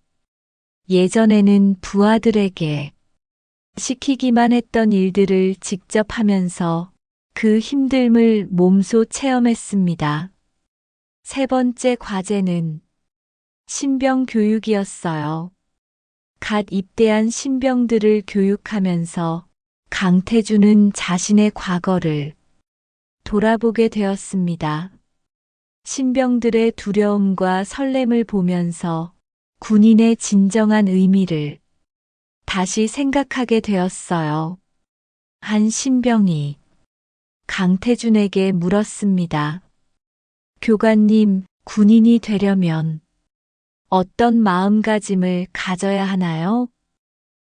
예전에는 부하들에게 시키기만 했던 일들을 직접 하면서 그 힘듦을 몸소 체험했습니다. 세 번째 과제는 신병 교육이었어요. 갓 입대한 신병들을 교육하면서 강태준은 자신의 과거를 돌아보게 되었습니다. 신병들의 두려움과 설렘을 보면서 군인의 진정한 의미를 다시 생각하게 되었어요. 한 신병이 강태준에게 물었습니다. 교관님, 군인이 되려면 어떤 마음가짐을 가져야 하나요?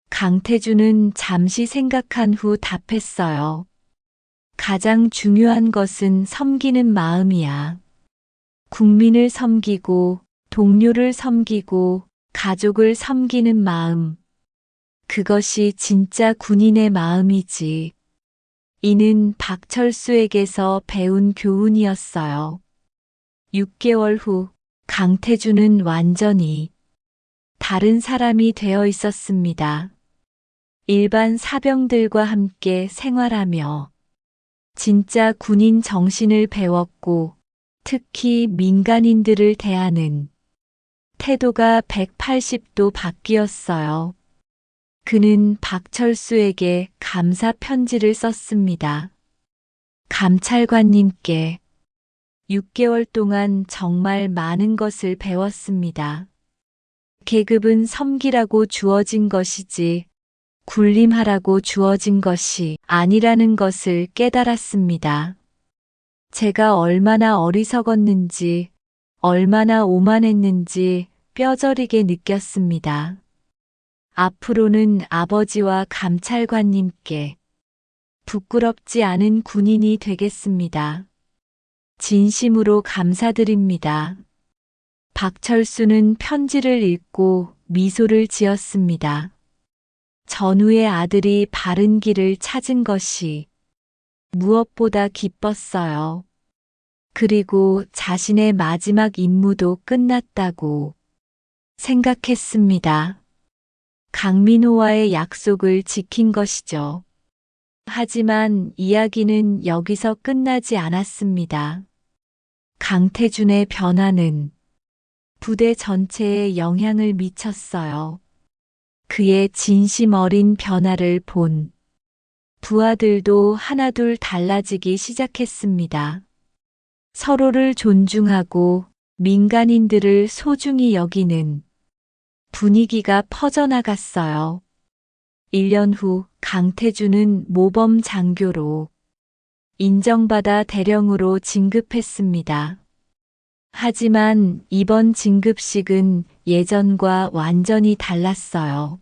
강태준은 잠시 생각한 후 답했어요. 가장 중요한 것은 섬기는 마음이야. 국민을 섬기고, 동료를 섬기고, 가족을 섬기는 마음. 그것이 진짜 군인의 마음이지. 이는 박철수에게서 배운 교훈이었어요. 6개월 후 강태준은 완전히 다른 사람이 되어 있었습니다. 일반 사병들과 함께 생활하며 진짜 군인 정신을 배웠고 특히 민간인들을 대하는 태도가 180도 바뀌었어요. 그는 박철수에게 감사 편지를 썼습니다. 감찰관님께 6개월 동안 정말 많은 것을 배웠습니다. 계급은 섬기라고 주어진 것이지 군림하라고 주어진 것이 아니라는 것을 깨달았습니다. 제가 얼마나 어리석었는지, 얼마나 오만했는지 뼈저리게 느꼈습니다. 앞으로는 아버지와 감찰관님께 부끄럽지 않은 군인이 되겠습니다. 진심으로 감사드립니다. 박철수는 편지를 읽고 미소를 지었습니다. 전우의 아들이 바른 길을 찾은 것이 무엇보다 기뻤어요. 그리고 자신의 마지막 임무도 끝났다고 생각했습니다. 강민호와의 약속을 지킨 것이죠. 하지만 이야기는 여기서 끝나지 않았습니다. 강태준의 변화는 부대 전체에 영향을 미쳤어요. 그의 진심 어린 변화를 본 부하들도 하나둘 달라지기 시작했습니다. 서로를 존중하고 민간인들을 소중히 여기는 분위기가 퍼져나갔어요. 1년 후 강태준은 모범 장교로 인정받아 대령으로 진급했습니다. 하지만 이번 진급식은 예전과 완전히 달랐어요.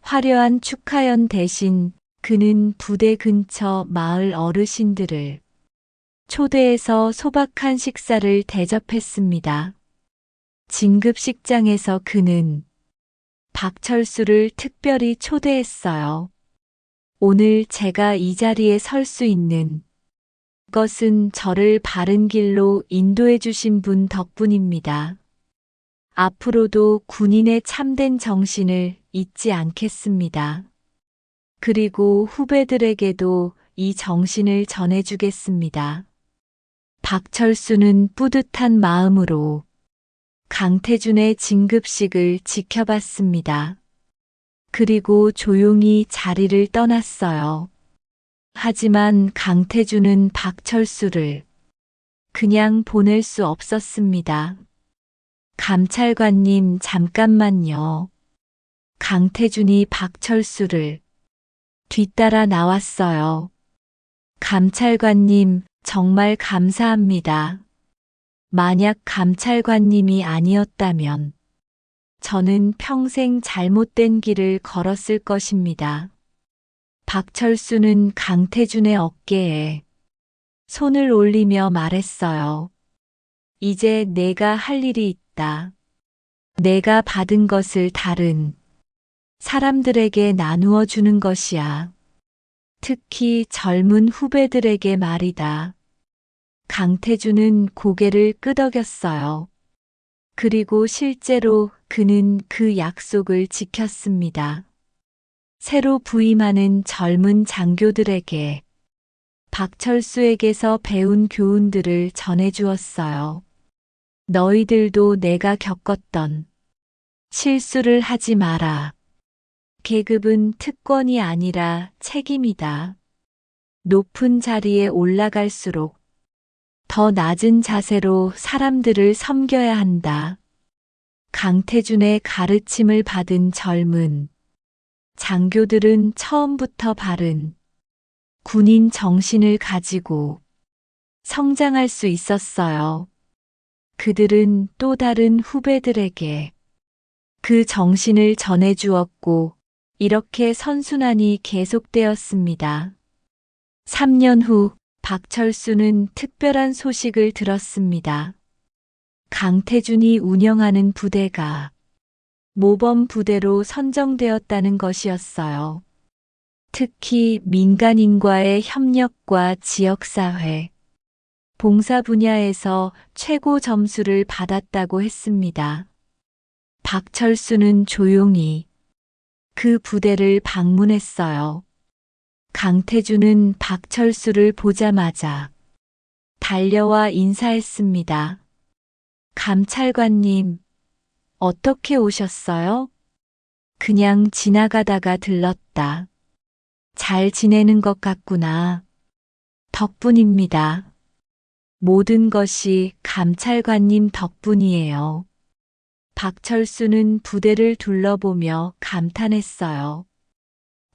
화려한 축하연 대신 그는 부대 근처 마을 어르신들을 초대해서 소박한 식사를 대접했습니다. 진급식장에서 그는 박철수를 특별히 초대했어요. 오늘 제가 이 자리에 설 수 있는 것은 저를 바른 길로 인도해 주신 분 덕분입니다. 앞으로도 군인의 참된 정신을 잊지 않겠습니다. 그리고 후배들에게도 이 정신을 전해주겠습니다. 박철수는 뿌듯한 마음으로 강태준의 진급식을 지켜봤습니다. 그리고 조용히 자리를 떠났어요. 하지만 강태준은 박철수를 그냥 보낼 수 없었습니다. 감찰관님, 잠깐만요. 강태준이 박철수를 뒤따라 나왔어요. 감찰관님, 정말 감사합니다. 만약 감찰관님이 아니었다면 저는 평생 잘못된 길을 걸었을 것입니다. 박철수는 강태준의 어깨에 손을 올리며 말했어요. 이제 내가 할 일이 있다. 내가 받은 것을 다른 사람들에게 나누어 주는 것이야. 특히 젊은 후배들에게 말이다. 강태준은 고개를 끄덕였어요. 그리고 실제로 그는 그 약속을 지켰습니다. 새로 부임하는 젊은 장교들에게 박철수에게서 배운 교훈들을 전해주었어요. 너희들도 내가 겪었던 실수를 하지 마라. 계급은 특권이 아니라 책임이다. 높은 자리에 올라갈수록 더 낮은 자세로 사람들을 섬겨야 한다. 강태준의 가르침을 받은 젊은 장교들은 처음부터 바른 군인 정신을 가지고 성장할 수 있었어요. 그들은 또 다른 후배들에게 그 정신을 전해주었고, 이렇게 선순환이 계속되었습니다. 3년 후 박철수는 특별한 소식을 들었습니다. 강태준이 운영하는 부대가 모범 부대로 선정되었다는 것이었어요. 특히 민간인과의 협력과 지역사회, 봉사 분야에서 최고 점수를 받았다고 했습니다. 박철수는 조용히 그 부대를 방문했어요. 강태준은 박철수를 보자마자 달려와 인사했습니다. 감찰관님, 어떻게 오셨어요? 그냥 지나가다가 들렀다. 잘 지내는 것 같구나. 덕분입니다. 모든 것이 감찰관님 덕분이에요. 박철수는 부대를 둘러보며 감탄했어요.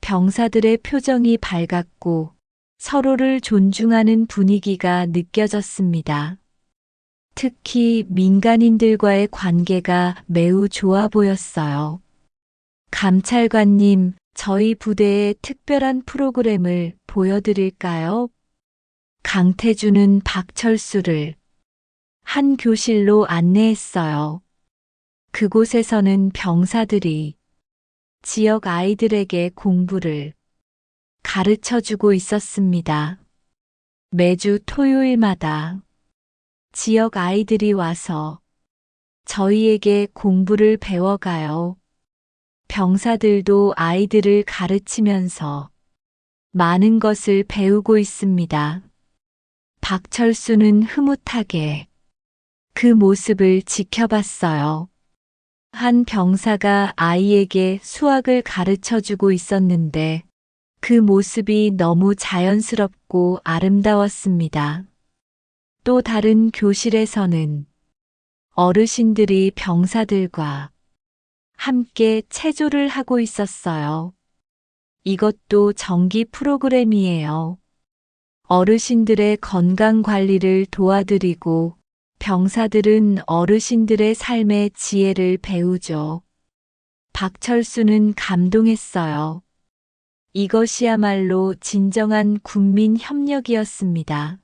병사들의 표정이 밝았고 서로를 존중하는 분위기가 느껴졌습니다. 특히 민간인들과의 관계가 매우 좋아 보였어요. 감찰관님, 저희 부대의 특별한 프로그램을 보여드릴까요? 강태준은 박철수를 한 교실로 안내했어요. 그곳에서는 병사들이 지역 아이들에게 공부를 가르쳐 주고 있었습니다. 매주 토요일마다 지역 아이들이 와서 저희에게 공부를 배워가요. 병사들도 아이들을 가르치면서 많은 것을 배우고 있습니다. 박철수는 흐뭇하게 그 모습을 지켜봤어요. 한 병사가 아이에게 수학을 가르쳐 주고 있었는데 그 모습이 너무 자연스럽고 아름다웠습니다. 또 다른 교실에서는 어르신들이 병사들과 함께 체조를 하고 있었어요. 이것도 정기 프로그램이에요. 어르신들의 건강 관리를 도와드리고 병사들은 어르신들의 삶의 지혜를 배우죠. 박철수는 감동했어요. 이것이야말로 진정한 국민 협력이었습니다.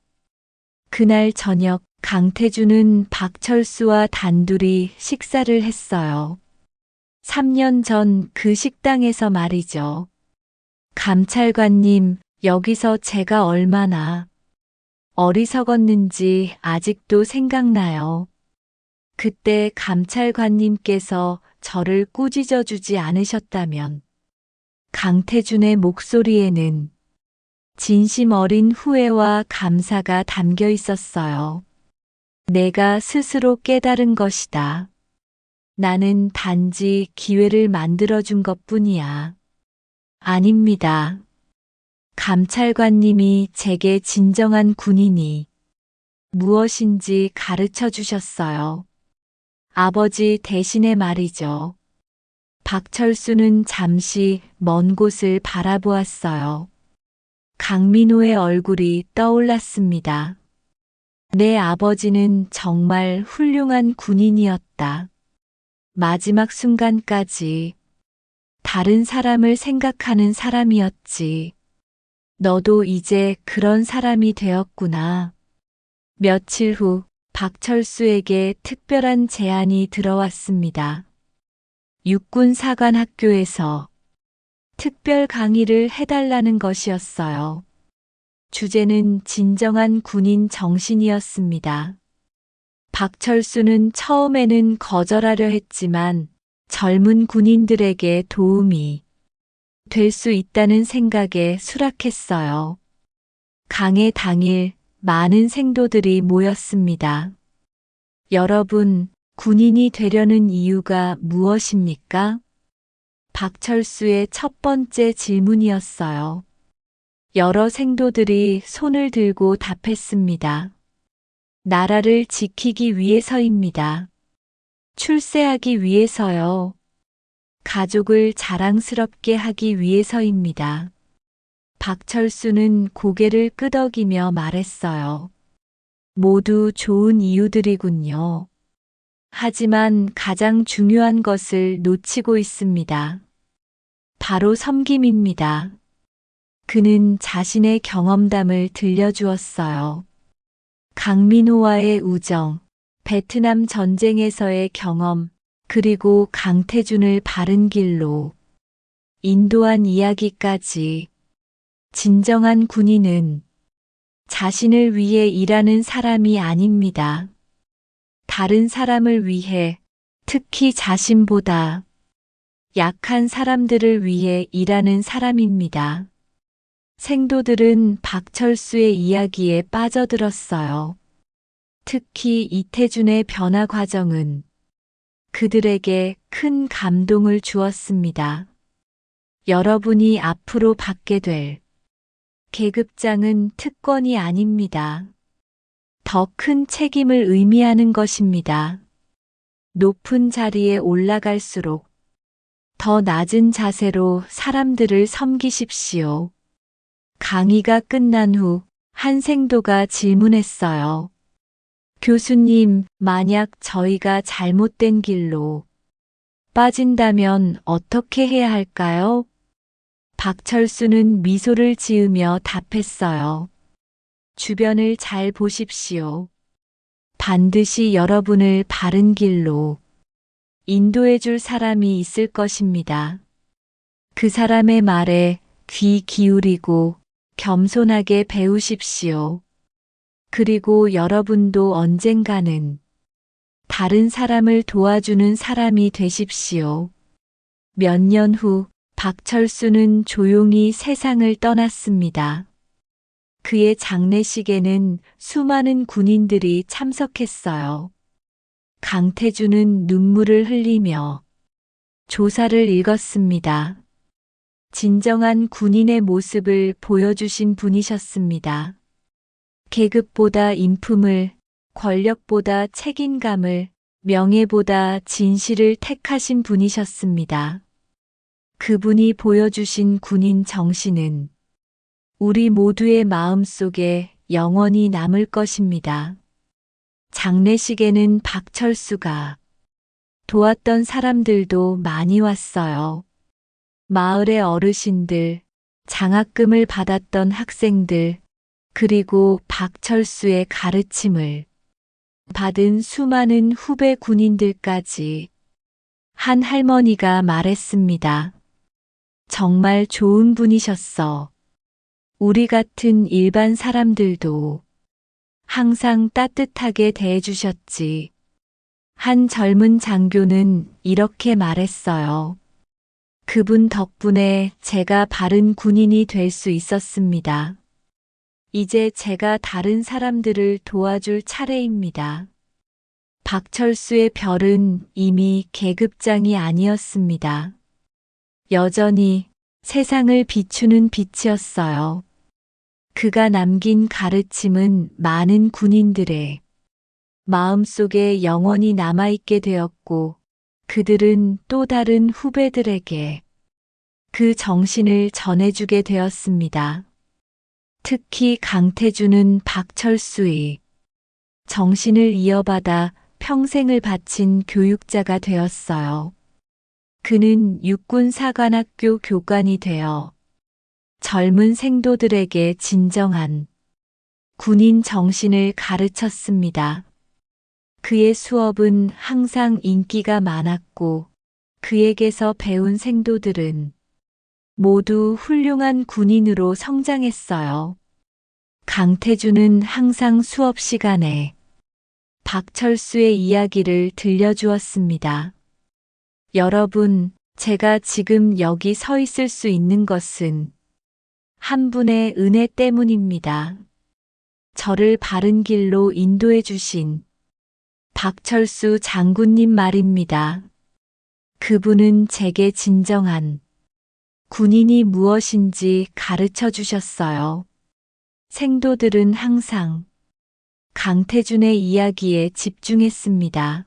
그날 저녁 강태준은 박철수와 단둘이 식사를 했어요. 3년 전 그 식당에서 말이죠. 감찰관님, 여기서 제가 얼마나 어리석었는지 아직도 생각나요. 그때 감찰관님께서 저를 꾸짖어 주지 않으셨다면 강태준의 목소리에는 진심 어린 후회와 감사가 담겨 있었어요. 내가 스스로 깨달은 것이다. 나는 단지 기회를 만들어준 것뿐이야. 아닙니다. 감찰관님이 제게 진정한 군인이 무엇인지 가르쳐 주셨어요. 아버지 대신에 말이죠. 박철수는 잠시 먼 곳을 바라보았어요. 강민호의 얼굴이 떠올랐습니다. 내 아버지는 정말 훌륭한 군인이었다. 마지막 순간까지 다른 사람을 생각하는 사람이었지. 너도 이제 그런 사람이 되었구나. 며칠 후 박철수에게 특별한 제안이 들어왔습니다. 육군사관학교에서 특별 강의를 해달라는 것이었어요. 주제는 진정한 군인 정신이었습니다. 박철수는 처음에는 거절하려 했지만 젊은 군인들에게 도움이 될 수 있다는 생각에 수락했어요. 강의 당일 많은 생도들이 모였습니다. 여러분, 군인이 되려는 이유가 무엇입니까? 박철수의 첫 번째 질문이었어요. 여러 생도들이 손을 들고 답했습니다. 나라를 지키기 위해서입니다. 출세하기 위해서요. 가족을 자랑스럽게 하기 위해서입니다. 박철수는 고개를 끄덕이며 말했어요. 모두 좋은 이유들이군요. 하지만 가장 중요한 것을 놓치고 있습니다. 바로 섬김입니다. 그는 자신의 경험담을 들려주었어요. 강민호와의 우정, 베트남 전쟁에서의 경험, 그리고 강태준을 바른 길로 인도한 이야기까지. 진정한 군인은 자신을 위해 일하는 사람이 아닙니다. 다른 사람을 위해, 특히 자신보다 약한 사람들을 위해 일하는 사람입니다. 생도들은 박철수의 이야기에 빠져들었어요. 특히 이태준의 변화 과정은 그들에게 큰 감동을 주었습니다. 여러분이 앞으로 받게 될 계급장은 특권이 아닙니다. 더 큰 책임을 의미하는 것입니다. 높은 자리에 올라갈수록 더 낮은 자세로 사람들을 섬기십시오. 강의가 끝난 후 한 생도가 질문했어요. 교수님, 만약 저희가 잘못된 길로 빠진다면 어떻게 해야 할까요? 박철수는 미소를 지으며 답했어요. 주변을 잘 보십시오. 반드시 여러분을 바른 길로 인도해 줄 사람이 있을 것입니다. 그 사람의 말에 귀 기울이고 겸손하게 배우십시오. 그리고 여러분도 언젠가는 다른 사람을 도와주는 사람이 되십시오. 몇 년 후 박철수는 조용히 세상을 떠났습니다. 그의 장례식에는 수많은 군인들이 참석했어요. 강태준은 눈물을 흘리며 조사를 읽었습니다. 진정한 군인의 모습을 보여주신 분이셨습니다. 계급보다 인품을, 권력보다 책임감을, 명예보다 진실을 택하신 분이셨습니다. 그분이 보여주신 군인 정신은 우리 모두의 마음속에 영원히 남을 것입니다. 장례식에는 박철수가 도왔던 사람들도 많이 왔어요. 마을의 어르신들, 장학금을 받았던 학생들, 그리고 박철수의 가르침을 받은 수많은 후배 군인들까지. 한 할머니가 말했습니다. 정말 좋은 분이셨어. 우리 같은 일반 사람들도 항상 따뜻하게 대해주셨지. 한 젊은 장교는 이렇게 말했어요. 그분 덕분에 제가 바른 군인이 될 수 있었습니다. 이제 제가 다른 사람들을 도와줄 차례입니다. 박철수의 별은 이미 계급장이 아니었습니다. 여전히 세상을 비추는 빛이었어요. 그가 남긴 가르침은 많은 군인들의 마음속에 영원히 남아있게 되었고, 그들은 또 다른 후배들에게 그 정신을 전해주게 되었습니다. 특히 강태준은 박철수의 정신을 이어받아 평생을 바친 교육자가 되었어요. 그는 육군사관학교 교관이 되어 젊은 생도들에게 진정한 군인 정신을 가르쳤습니다. 그의 수업은 항상 인기가 많았고 그에게서 배운 생도들은 모두 훌륭한 군인으로 성장했어요. 강태준은 항상 수업 시간에 박철수의 이야기를 들려주었습니다. 여러분, 제가 지금 여기 서 있을 수 있는 것은 한 분의 은혜 때문입니다. 저를 바른 길로 인도해 주신 박철수 장군님 말입니다. 그분은 제게 진정한 군인이 무엇인지 가르쳐 주셨어요. 생도들은 항상 강태준의 이야기에 집중했습니다.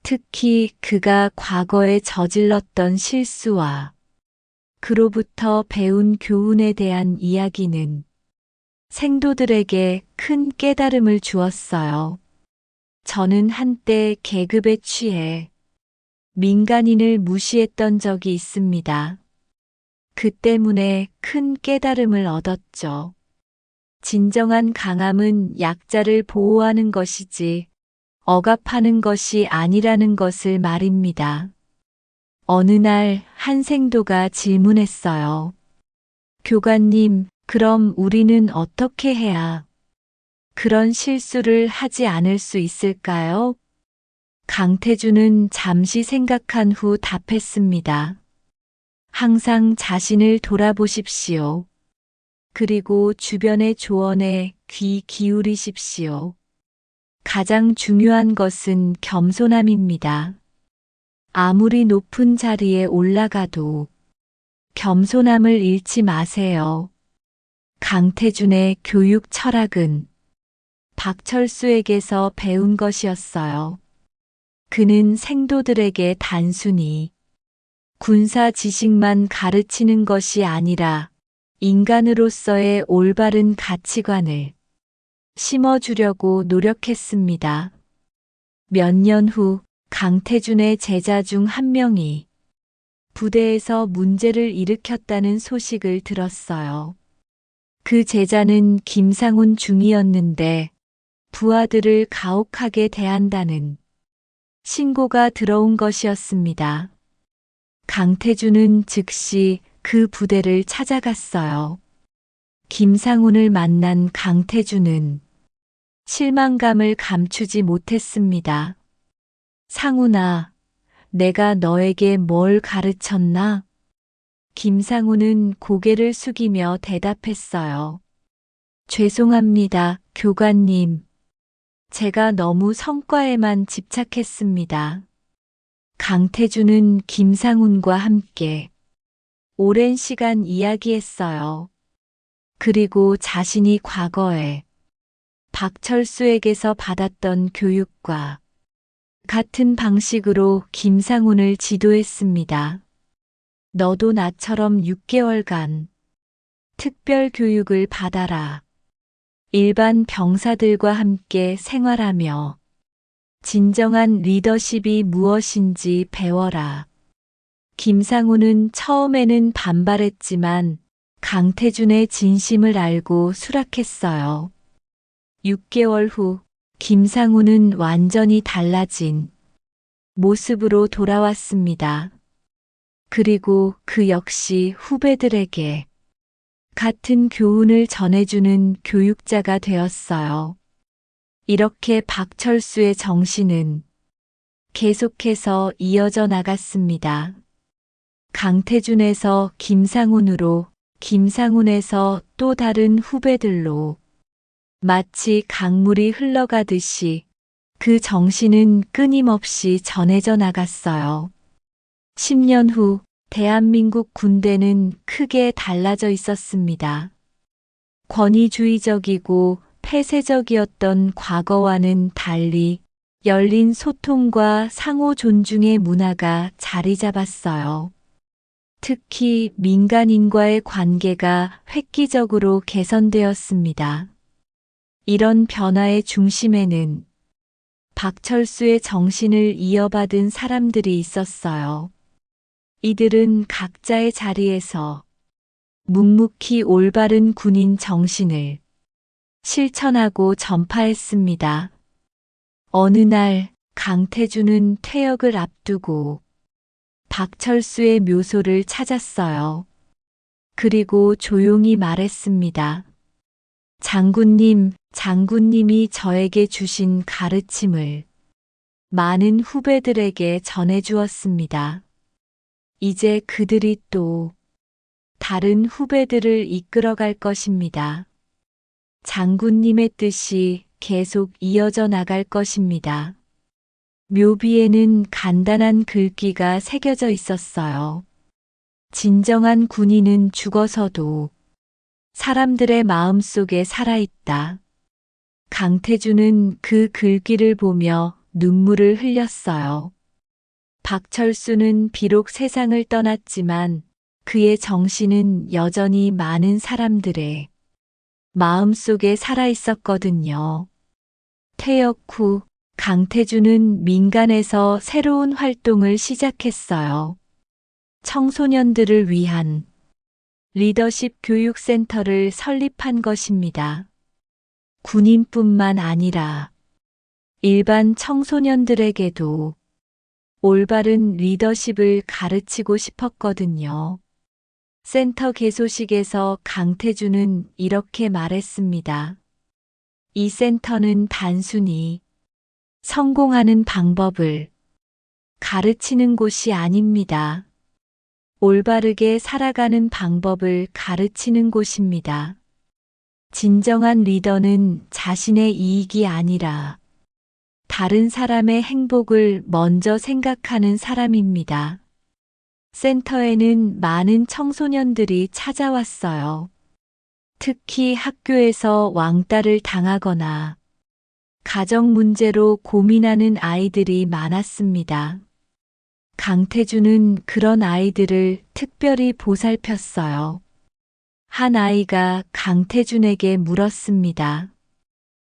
특히 그가 과거에 저질렀던 실수와 그로부터 배운 교훈에 대한 이야기는 생도들에게 큰 깨달음을 주었어요. 저는 한때 계급에 취해 민간인을 무시했던 적이 있습니다. 그 때문에 큰 깨달음을 얻었죠. 진정한 강함은 약자를 보호하는 것이지 억압하는 것이 아니라는 것을 말입니다. 어느 날 한 생도가 질문했어요. 교관님, 그럼 우리는 어떻게 해야 그런 실수를 하지 않을 수 있을까요? 강태준은 잠시 생각한 후 답했습니다. 항상 자신을 돌아보십시오. 그리고 주변의 조언에 귀 기울이십시오. 가장 중요한 것은 겸손함입니다. 아무리 높은 자리에 올라가도 겸손함을 잃지 마세요. 강태준의 교육 철학은 박철수에게서 배운 것이었어요. 그는 생도들에게 단순히 군사 지식만 가르치는 것이 아니라 인간으로서의 올바른 가치관을 심어주려고 노력했습니다. 몇 년 후 강태준의 제자 중 한 명이 부대에서 문제를 일으켰다는 소식을 들었어요. 그 제자는 김상훈 중이었는데 부하들을 가혹하게 대한다는 신고가 들어온 것이었습니다. 강태준은 즉시 그 부대를 찾아갔어요. 김상훈을 만난 강태준은 실망감을 감추지 못했습니다. 상훈아, 내가 너에게 뭘 가르쳤나? 김상훈은 고개를 숙이며 대답했어요. 죄송합니다, 교관님. 제가 너무 성과에만 집착했습니다. 강태준은 김상훈과 함께 오랜 시간 이야기했어요. 그리고 자신이 과거에 박철수에게서 받았던 교육과 같은 방식으로 김상훈을 지도했습니다. 너도 나처럼 6개월간 특별 교육을 받아라. 일반 병사들과 함께 생활하며 진정한 리더십이 무엇인지 배워라. 김상훈은 처음에는 반발했지만 강태준의 진심을 알고 수락했어요. 6개월 후 김상훈은 완전히 달라진 모습으로 돌아왔습니다. 그리고 그 역시 후배들에게 같은 교훈을 전해주는 교육자가 되었어요. 이렇게 박철수의 정신은 계속해서 이어져 나갔습니다. 강태준에서 김상훈으로, 김상훈에서 또 다른 후배들로 마치 강물이 흘러가듯이 그 정신은 끊임없이 전해져 나갔어요. 10년 후 대한민국 군대는 크게 달라져 있었습니다. 권위주의적이고 폐쇄적이었던 과거와는 달리 열린 소통과 상호 존중의 문화가 자리 잡았어요. 특히 민간인과의 관계가 획기적으로 개선되었습니다. 이런 변화의 중심에는 박철수의 정신을 이어받은 사람들이 있었어요. 이들은 각자의 자리에서 묵묵히 올바른 군인 정신을 실천하고 전파했습니다. 어느 날 강태준은 퇴역을 앞두고 박철수의 묘소를 찾았어요. 그리고 조용히 말했습니다. 장군님, 장군님이 저에게 주신 가르침을 많은 후배들에게 전해주었습니다. 이제 그들이 또 다른 후배들을 이끌어갈 것입니다. 장군님의 뜻이 계속 이어져 나갈 것입니다. 묘비에는 간단한 글귀가 새겨져 있었어요. 진정한 군인은 죽어서도 사람들의 마음속에 살아있다. 강태준은 그 글귀를 보며 눈물을 흘렸어요. 박철수는 비록 세상을 떠났지만 그의 정신은 여전히 많은 사람들의 마음속에 살아있었거든요. 퇴역 후 강태준은 민간에서 새로운 활동을 시작했어요. 청소년들을 위한 리더십 교육센터를 설립한 것입니다. 군인뿐만 아니라 일반 청소년들에게도 올바른 리더십을 가르치고 싶었거든요. 센터 개소식에서 강태준은 이렇게 말했습니다. 이 센터는 단순히 성공하는 방법을 가르치는 곳이 아닙니다. 올바르게 살아가는 방법을 가르치는 곳입니다. 진정한 리더는 자신의 이익이 아니라 다른 사람의 행복을 먼저 생각하는 사람입니다. 센터에는 많은 청소년들이 찾아왔어요. 특히 학교에서 왕따를 당하거나 가정 문제로 고민하는 아이들이 많았습니다. 강태준은 그런 아이들을 특별히 보살폈어요. 한 아이가 강태준에게 물었습니다.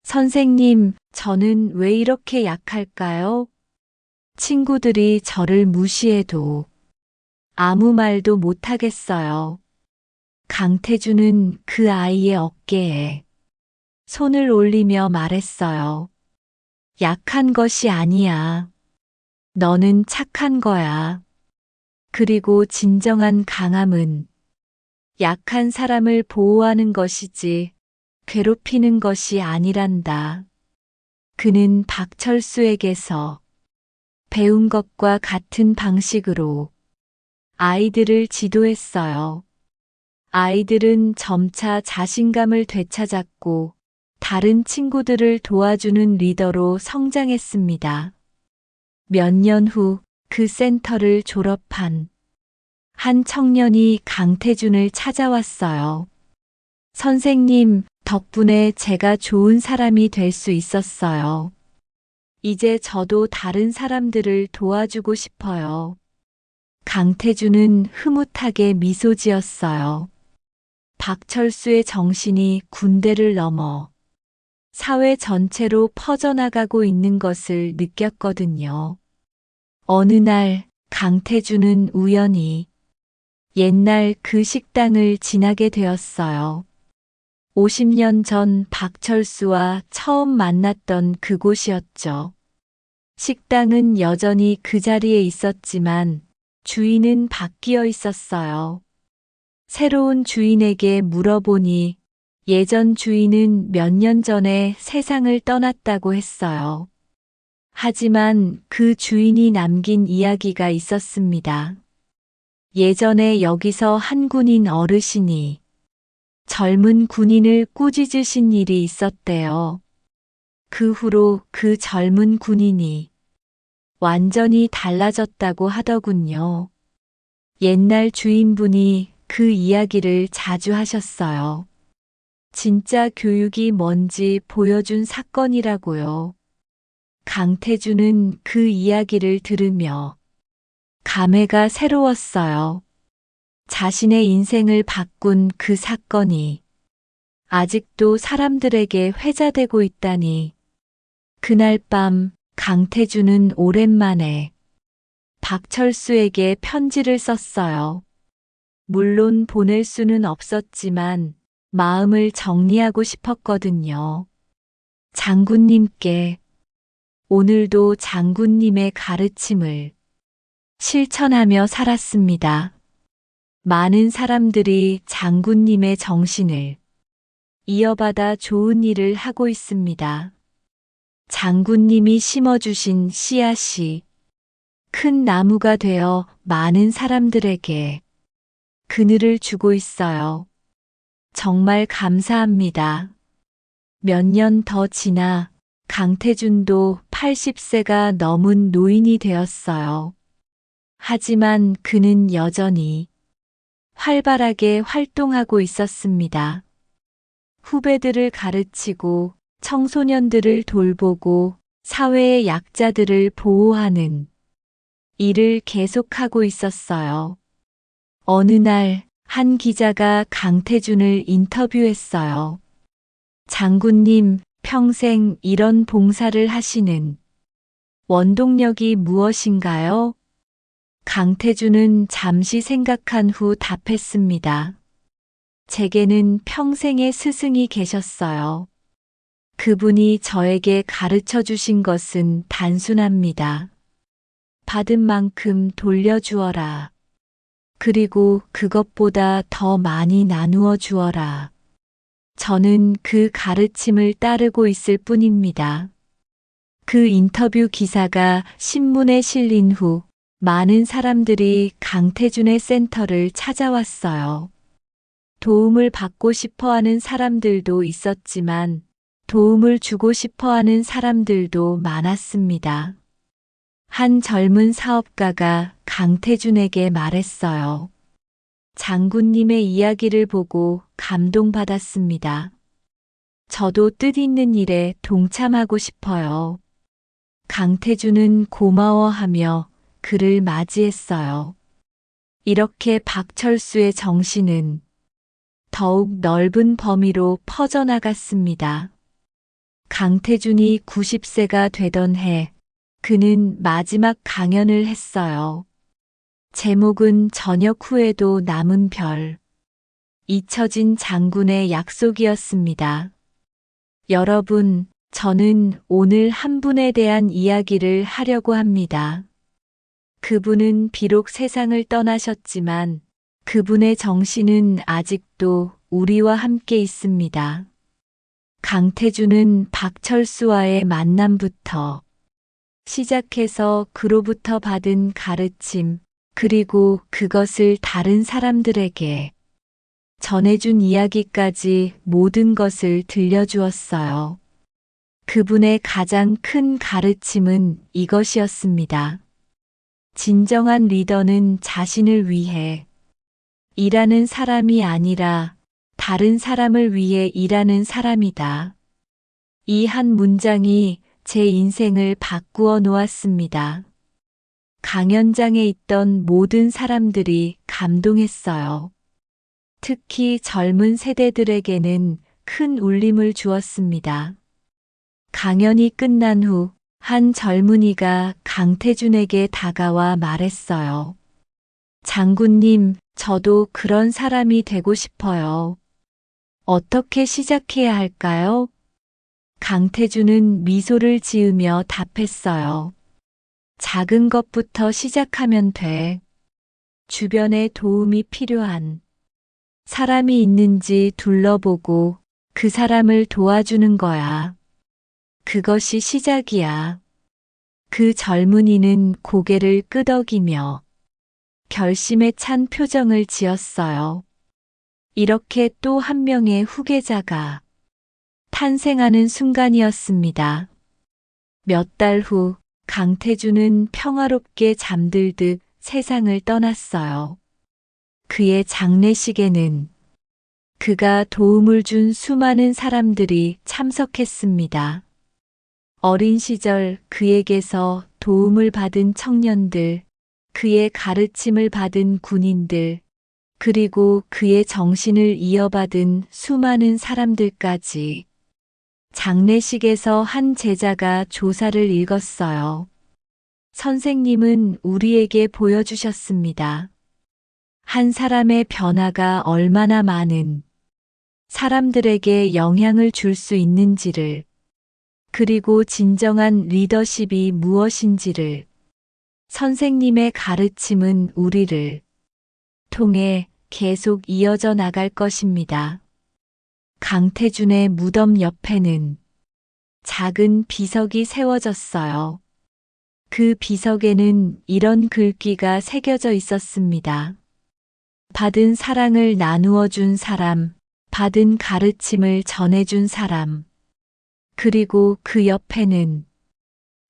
선생님, 저는 왜 이렇게 약할까요? 친구들이 저를 무시해도 아무 말도 못하겠어요. 강태주는 그 아이의 어깨에 손을 올리며 말했어요. 약한 것이 아니야. 너는 착한 거야. 그리고 진정한 강함은 약한 사람을 보호하는 것이지 괴롭히는 것이 아니란다. 그는 박철수에게서 배운 것과 같은 방식으로 아이들을 지도했어요. 아이들은 점차 자신감을 되찾았고 다른 친구들을 도와주는 리더로 성장했습니다. 몇 년 후 그 센터를 졸업한 한 청년이 강태준을 찾아왔어요. 선생님, 덕분에 제가 좋은 사람이 될 수 있었어요. 이제 저도 다른 사람들을 도와주고 싶어요. 강태준은 흐뭇하게 미소 지었어요. 박철수의 정신이 군대를 넘어 사회 전체로 퍼져나가고 있는 것을 느꼈거든요. 어느 날 강태준은 우연히 옛날 그 식당을 지나게 되었어요. 50년 전 박철수와 처음 만났던 그곳이었죠. 식당은 여전히 그 자리에 있었지만 주인은 바뀌어 있었어요. 새로운 주인에게 물어보니 예전 주인은 몇 년 전에 세상을 떠났다고 했어요. 하지만 그 주인이 남긴 이야기가 있었습니다. 예전에 여기서 한 군인 어르신이 젊은 군인을 꾸짖으신 일이 있었대요. 그 후로 그 젊은 군인이 완전히 달라졌다고 하더군요. 옛날 주인분이 그 이야기를 자주 하셨어요. 진짜 교육이 뭔지 보여준 사건이라고요. 강태준은 그 이야기를 들으며 감회가 새로웠어요. 자신의 인생을 바꾼 그 사건이 아직도 사람들에게 회자되고 있다니. 그날 밤 강태준은 오랜만에 박철수에게 편지를 썼어요. 물론 보낼 수는 없었지만 마음을 정리하고 싶었거든요. 장군님께 오늘도 장군님의 가르침을 실천하며 살았습니다. 많은 사람들이 장군님의 정신을 이어받아 좋은 일을 하고 있습니다. 장군님이 심어주신 씨앗이 큰 나무가 되어 많은 사람들에게 그늘을 주고 있어요. 정말 감사합니다. 몇 년 더 지나 강태준도 80세가 넘은 노인이 되었어요. 하지만 그는 여전히 활발하게 활동하고 있었습니다. 후배들을 가르치고 청소년들을 돌보고 사회의 약자들을 보호하는 일을 계속하고 있었어요. 어느 날 한 기자가 강태준을 인터뷰했어요. 장군님, 평생 이런 봉사를 하시는 원동력이 무엇인가요? 강태준은 잠시 생각한 후 답했습니다. 제게는 평생의 스승이 계셨어요. 그분이 저에게 가르쳐 주신 것은 단순합니다. 받은 만큼 돌려주어라. 그리고 그것보다 더 많이 나누어 주어라. 저는 그 가르침을 따르고 있을 뿐입니다. 그 인터뷰 기사가 신문에 실린 후 많은 사람들이 강태준의 센터를 찾아왔어요. 도움을 받고 싶어 하는 사람들도 있었지만 도움을 주고 싶어 하는 사람들도 많았습니다. 한 젊은 사업가가 강태준에게 말했어요. 장군님의 이야기를 보고 감동받았습니다. 저도 뜻있는 일에 동참하고 싶어요. 강태준은 고마워하며 그를 맞이했어요. 이렇게 박철수의 정신은 더욱 넓은 범위로 퍼져나갔습니다. 강태준이 90세가 되던 해, 그는 마지막 강연을 했어요. 제목은 저녁 후에도 남은 별. 잊혀진 장군의 약속이었습니다. 여러분, 저는 오늘 한 분에 대한 이야기를 하려고 합니다. 그분은 비록 세상을 떠나셨지만 그분의 정신은 아직도 우리와 함께 있습니다. 강태준은 박철수와의 만남부터 시작해서 그로부터 받은 가르침, 그리고 그것을 다른 사람들에게 전해준 이야기까지 모든 것을 들려주었어요. 그분의 가장 큰 가르침은 이것이었습니다. 진정한 리더는 자신을 위해 일하는 사람이 아니라 다른 사람을 위해 일하는 사람이다. 이 한 문장이 제 인생을 바꾸어 놓았습니다. 강연장에 있던 모든 사람들이 감동했어요. 특히 젊은 세대들에게는 큰 울림을 주었습니다. 강연이 끝난 후 한 젊은이가 강태준에게 다가와 말했어요. 장군님, 저도 그런 사람이 되고 싶어요. 어떻게 시작해야 할까요? 강태준은 미소를 지으며 답했어요. 작은 것부터 시작하면 돼. 주변에 도움이 필요한 사람이 있는지 둘러보고 그 사람을 도와주는 거야. 그것이 시작이야. 그 젊은이는 고개를 끄덕이며 결심에 찬 표정을 지었어요. 이렇게 또 한 명의 후계자가 탄생하는 순간이었습니다. 몇 달 후 강태준은 평화롭게 잠들듯 세상을 떠났어요. 그의 장례식에는 그가 도움을 준 수많은 사람들이 참석했습니다. 어린 시절 그에게서 도움을 받은 청년들, 그의 가르침을 받은 군인들, 그리고 그의 정신을 이어받은 수많은 사람들까지. 장례식에서 한 제자가 조사를 읽었어요. 선생님은 우리에게 보여주셨습니다. 한 사람의 변화가 얼마나 많은 사람들에게 영향을 줄 수 있는지를, 그리고 진정한 리더십이 무엇인지를. 선생님의 가르침은 우리를 통해 계속 이어져 나갈 것입니다. 강태준의 무덤 옆에는 작은 비석이 세워졌어요. 그 비석에는 이런 글귀가 새겨져 있었습니다. 받은 사랑을 나누어 준 사람, 받은 가르침을 전해준 사람. 그리고 그 옆에는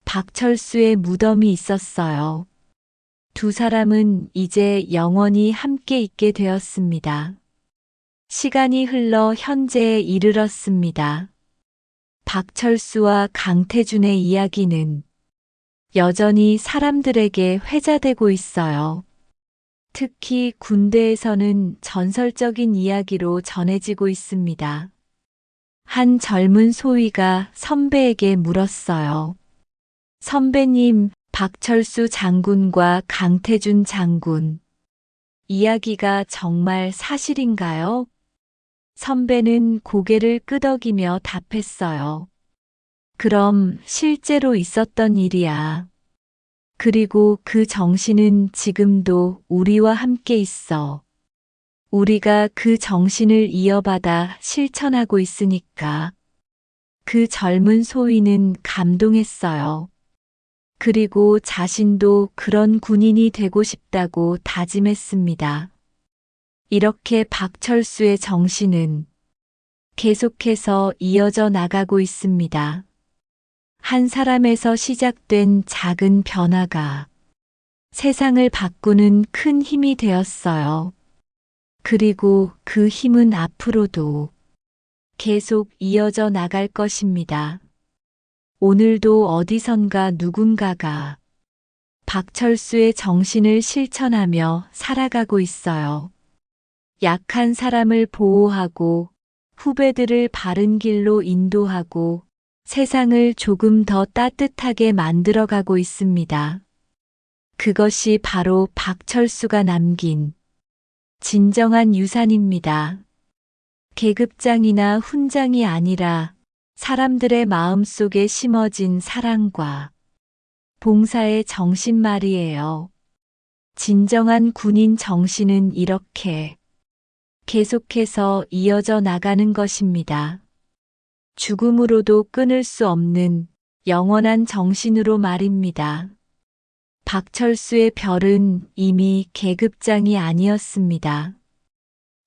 박철수의 무덤이 있었어요. 두 사람은 이제 영원히 함께 있게 되었습니다. 시간이 흘러 현재에 이르렀습니다. 박철수와 강태준의 이야기는 여전히 사람들에게 회자되고 있어요. 특히 군대에서는 전설적인 이야기로 전해지고 있습니다. 한 젊은 소위가 선배에게 물었어요. 선배님, 박철수 장군과 강태준 장군, 이야기가 정말 사실인가요? 선배는 고개를 끄덕이며 답했어요. 그럼 실제로 있었던 일이야. 그리고 그 정신은 지금도 우리와 함께 있어. 우리가 그 정신을 이어받아 실천하고 있으니까. 그 젊은 소위는 감동했어요. 그리고 자신도 그런 군인이 되고 싶다고 다짐했습니다. 이렇게 박철수의 정신은 계속해서 이어져 나가고 있습니다. 한 사람에서 시작된 작은 변화가 세상을 바꾸는 큰 힘이 되었어요. 그리고 그 힘은 앞으로도 계속 이어져 나갈 것입니다. 오늘도 어디선가 누군가가 박철수의 정신을 실천하며 살아가고 있어요. 약한 사람을 보호하고 후배들을 바른 길로 인도하고 세상을 조금 더 따뜻하게 만들어가고 있습니다. 그것이 바로 박철수가 남긴 진정한 유산입니다. 계급장이나 훈장이 아니라 사람들의 마음속에 심어진 사랑과 봉사의 정신 말이에요. 진정한 군인 정신은 이렇게 계속해서 이어져 나가는 것입니다. 죽음으로도 끊을 수 없는 영원한 정신으로 말입니다. 박철수의 별은 이미 계급장이 아니었습니다.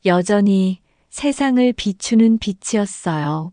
여전히 세상을 비추는 빛이었어요.